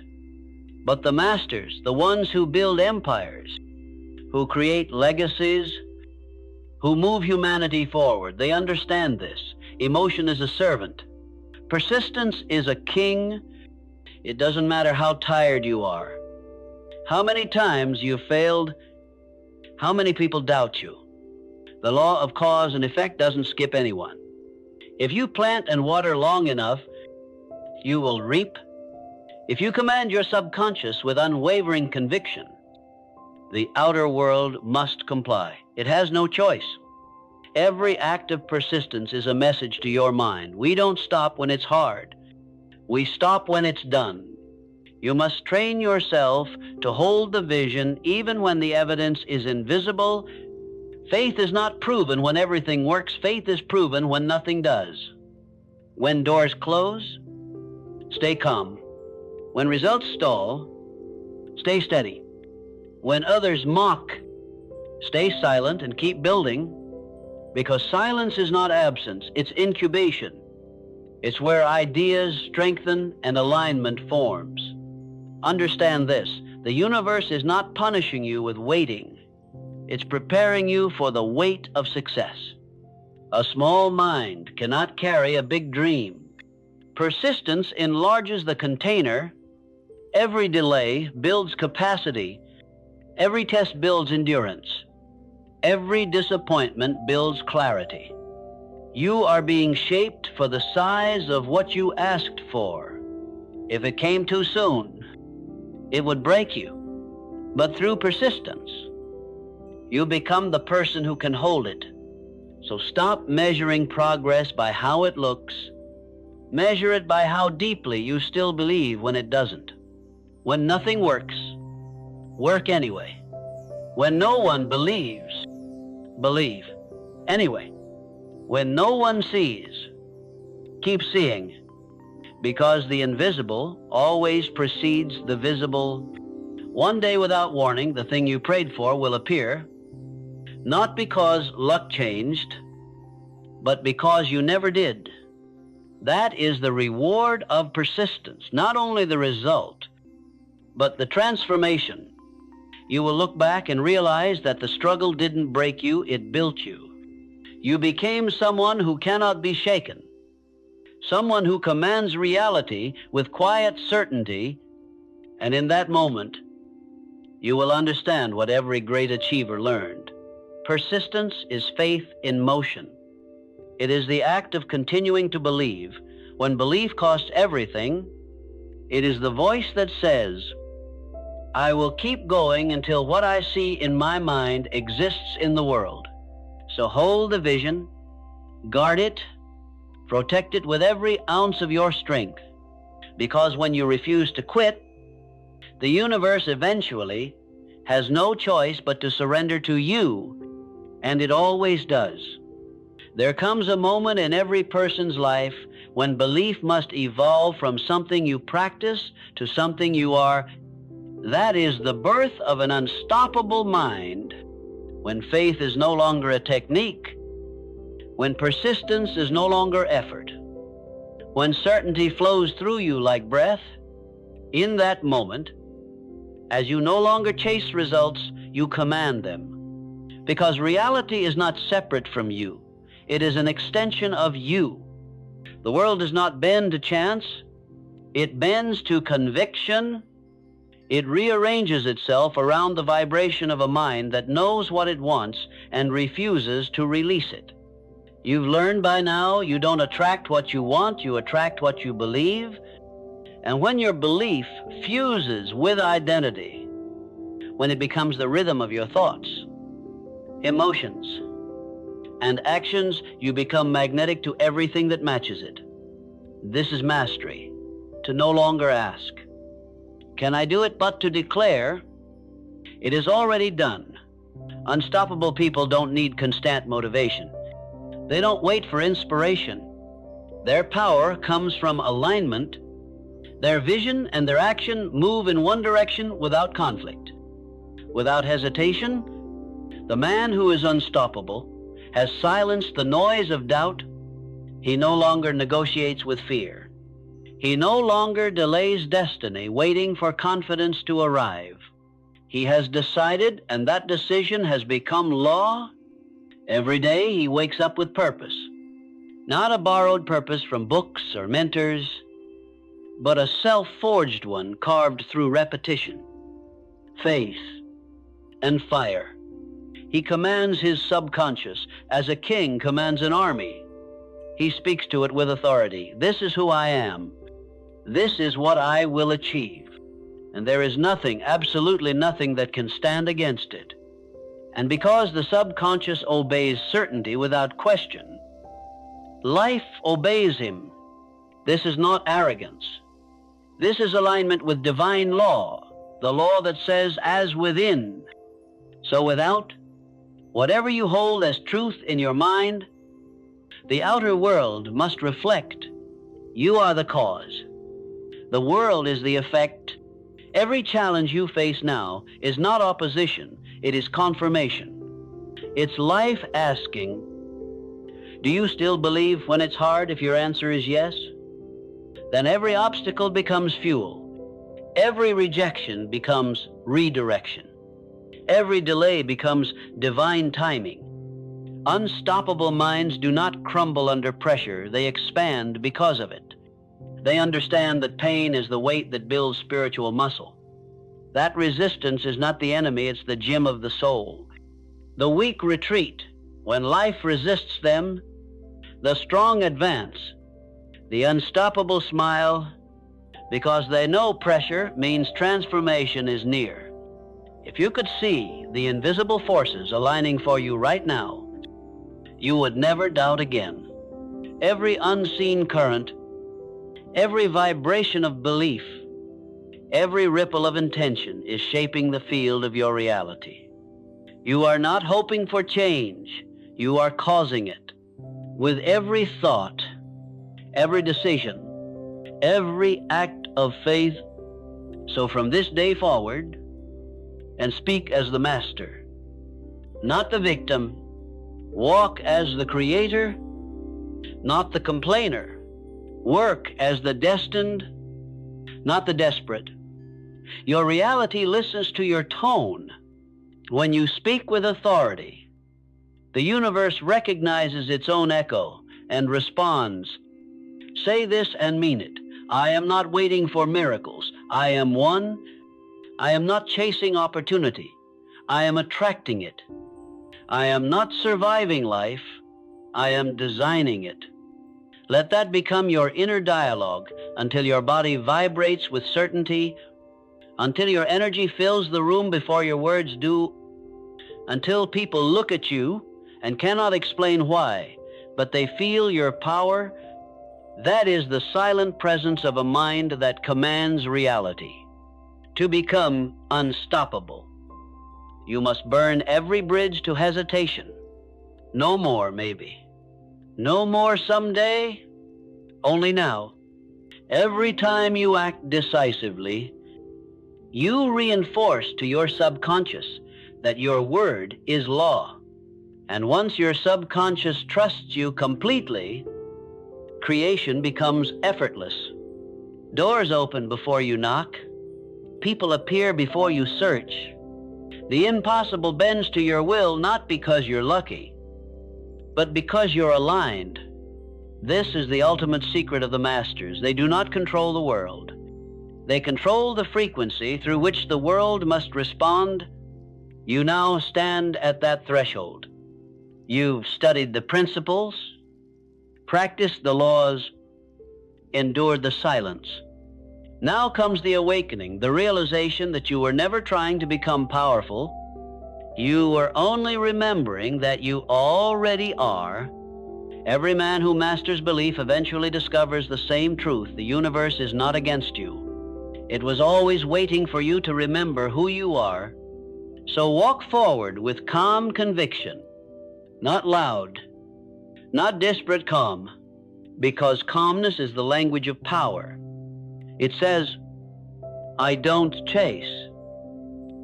A: But the masters, the ones who build empires, who create legacies, who move humanity forward, they understand this. Emotion is a servant. Persistence is a king. It doesn't matter how tired you are, how many times you've failed, how many people doubt you. The law of cause and effect doesn't skip anyone. If you plant and water long enough, you will reap. If you command your subconscious with unwavering conviction, the outer world must comply. It has no choice. Every act of persistence is a message to your mind. We don't stop when it's hard. We stop when it's done. You must train yourself to hold the vision even when the evidence is invisible. Faith is not proven when everything works. Faith is proven when nothing does. When doors close, stay calm. When results stall, stay steady. When others mock, stay silent and keep building, because silence is not absence, it's incubation. It's where ideas strengthen and alignment forms. Understand this: the universe is not punishing you with waiting. It's preparing you for the weight of success. A small mind cannot carry a big dream. Persistence enlarges the container. Every delay builds capacity. Every test builds endurance. Every disappointment builds clarity. You are being shaped for the size of what you asked for. If it came too soon, it would break you. But through persistence, you become the person who can hold it. So stop measuring progress by how it looks. Measure it by how deeply you still believe when it doesn't. When nothing works, work anyway. When no one believes, believe. Anyway, when no one sees, keep seeing, because the invisible always precedes the visible. One day without warning, the thing you prayed for will appear, not because luck changed, but because you never did. That is the reward of persistence, not only the result, but the transformation. You will look back and realize that the struggle didn't break you, it built you. You became someone who cannot be shaken, someone who commands reality with quiet certainty, and in that moment, you will understand what every great achiever learned. Persistence is faith in motion. It is the act of continuing to believe. When belief costs everything, it is the voice that says, I will keep going until what I see in my mind exists in the world. So hold the vision, guard it, protect it with every ounce of your strength, because when you refuse to quit, the universe eventually has no choice but to surrender to you, and it always does. There comes a moment in every person's life when belief must evolve from something you practice to something you are. That is the birth of an unstoppable mind, when faith is no longer a technique, when persistence is no longer effort, when certainty flows through you like breath. In that moment, as you no longer chase results, you command them. Because reality is not separate from you. It is an extension of you. The world does not bend to chance. It bends to conviction. It rearranges itself around the vibration of a mind that knows what it wants and refuses to release it. You've learned by now you don't attract what you want, you attract what you believe. And when your belief fuses with identity, when it becomes the rhythm of your thoughts, emotions, and actions, you become magnetic to everything that matches it. This is mastery, to no longer ask, can I do it, but to declare, it is already done. Unstoppable people don't need constant motivation. They don't wait for inspiration. Their power comes from alignment. Their vision and their action move in one direction without conflict, without hesitation. The man who is unstoppable has silenced the noise of doubt. He no longer negotiates with fear. He no longer delays destiny, waiting for confidence to arrive. He has decided, and that decision has become law. Every day he wakes up with purpose, not a borrowed purpose from books or mentors, but a self-forged one carved through repetition, faith, and fire. He commands his subconscious as a king commands an army. He speaks to it with authority. This is who I am. This is what I will achieve. And there is nothing, absolutely nothing, that can stand against it. And because the subconscious obeys certainty without question, life obeys him. This is not arrogance. This is alignment with divine law, the law that says, as within, so without. Whatever you hold as truth in your mind, the outer world must reflect. You are the cause. The world is the effect. Every challenge you face now is not opposition, it is confirmation. It's life asking, do you still believe when it's hard? If your answer is yes, then every obstacle becomes fuel. Every rejection becomes redirection. Every delay becomes divine timing. Unstoppable minds do not crumble under pressure, they expand because of it. They understand that pain is the weight that builds spiritual muscle. That resistance is not the enemy, it's the gym of the soul. The weak retreat when life resists them. The strong advance. The unstoppable smile, because they know pressure means transformation is near. If you could see the invisible forces aligning for you right now, you would never doubt again. Every unseen current, every vibration of belief, every ripple of intention is shaping the field of your reality. You are not hoping for change. You are causing it. With every thought, every decision, every act of faith. So from this day forward, and speak as the master, not the victim. Walk as the creator, not the complainer. Work as the destined, not the desperate. Your reality listens to your tone. When you speak with authority, the universe recognizes its own echo and responds. Say this and mean it. I am not waiting for miracles. I am one. I am not chasing opportunity. I am attracting it. I am not surviving life. I am designing it. Let that become your inner dialogue until your body vibrates with certainty, until your energy fills the room before your words do, until people look at you and cannot explain why, but they feel your power. That is the silent presence of a mind that commands reality. To become unstoppable, you must burn every bridge to hesitation. No more, maybe. No more someday, only now. Every time you act decisively, you reinforce to your subconscious that your word is law. And once your subconscious trusts you completely, creation becomes effortless. Doors open before you knock. People appear before you search. The impossible bends to your will, not because you're lucky, but because you're aligned. This is the ultimate secret of the masters. They do not control the world. They control the frequency through which the world must respond. You now stand at that threshold. You've studied the principles, practiced the laws, endured the silence. Now comes the awakening, the realization that you were never trying to become powerful. You were only remembering that you already are. Every man who masters belief eventually discovers the same truth. The universe is not against you. It was always waiting for you to remember who you are. So walk forward with calm conviction, not loud, not desperate calm, because calmness is the language of power. It says, I don't chase,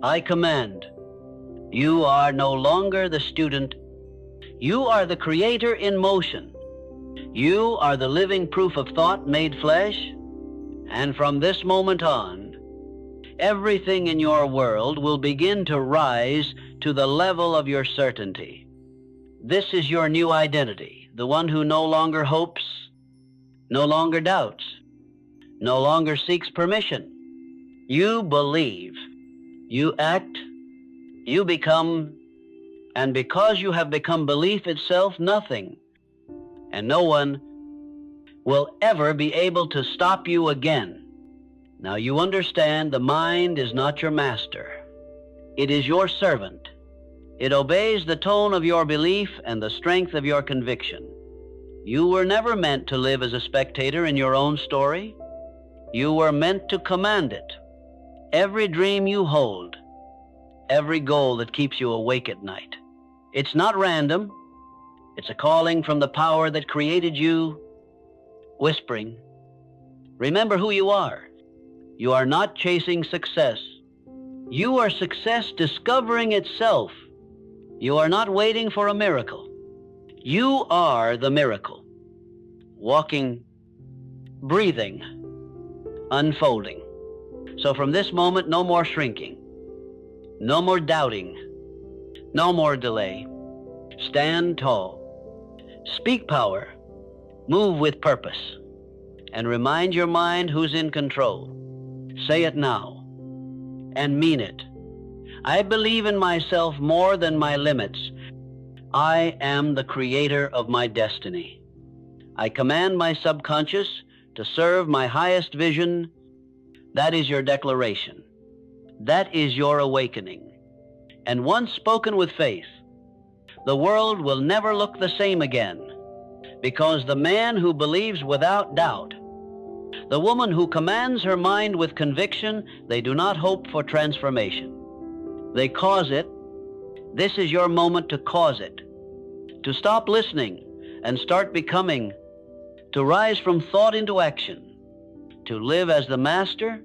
A: I command. You are no longer the student. You are the creator in motion. You are the living proof of thought made flesh. And from this moment on, everything in your world will begin to rise to the level of your certainty. This is your new identity, the one who no longer hopes, no longer doubts, no longer seeks permission. You believe, you act, you become, and because you have become belief itself, nothing and no one will ever be able to stop you again. Now you understand the mind is not your master. It is your servant. It obeys the tone of your belief and the strength of your conviction. You were never meant to live as a spectator in your own story. You were meant to command it. Every dream you hold, every goal that keeps you awake at night. It's not random. It's a calling from the power that created you, whispering, remember who you are. You are not chasing success. You are success discovering itself. You are not waiting for a miracle. You are the miracle. Walking, breathing, unfolding. So from this moment, no more shrinking, no more doubting, no more delay. Stand tall, speak power, move with purpose, and remind your mind who's in control. Say it now and mean it. I believe in myself more than my limits. I am the creator of my destiny. I command my subconscious to serve my highest vision. That is your declaration. That is your awakening. And once spoken with faith, the world will never look the same again, because the man who believes without doubt, the woman who commands her mind with conviction, they do not hope for transformation. They cause it, This is your moment to cause it, to stop listening and start becoming, to rise from thought into action, to live as the master,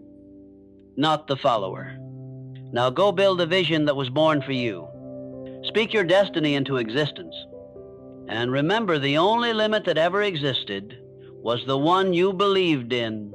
A: not the follower. Now go build a vision that was born for you. Speak your destiny into existence. And remember, the only limit that ever existed was the one you believed in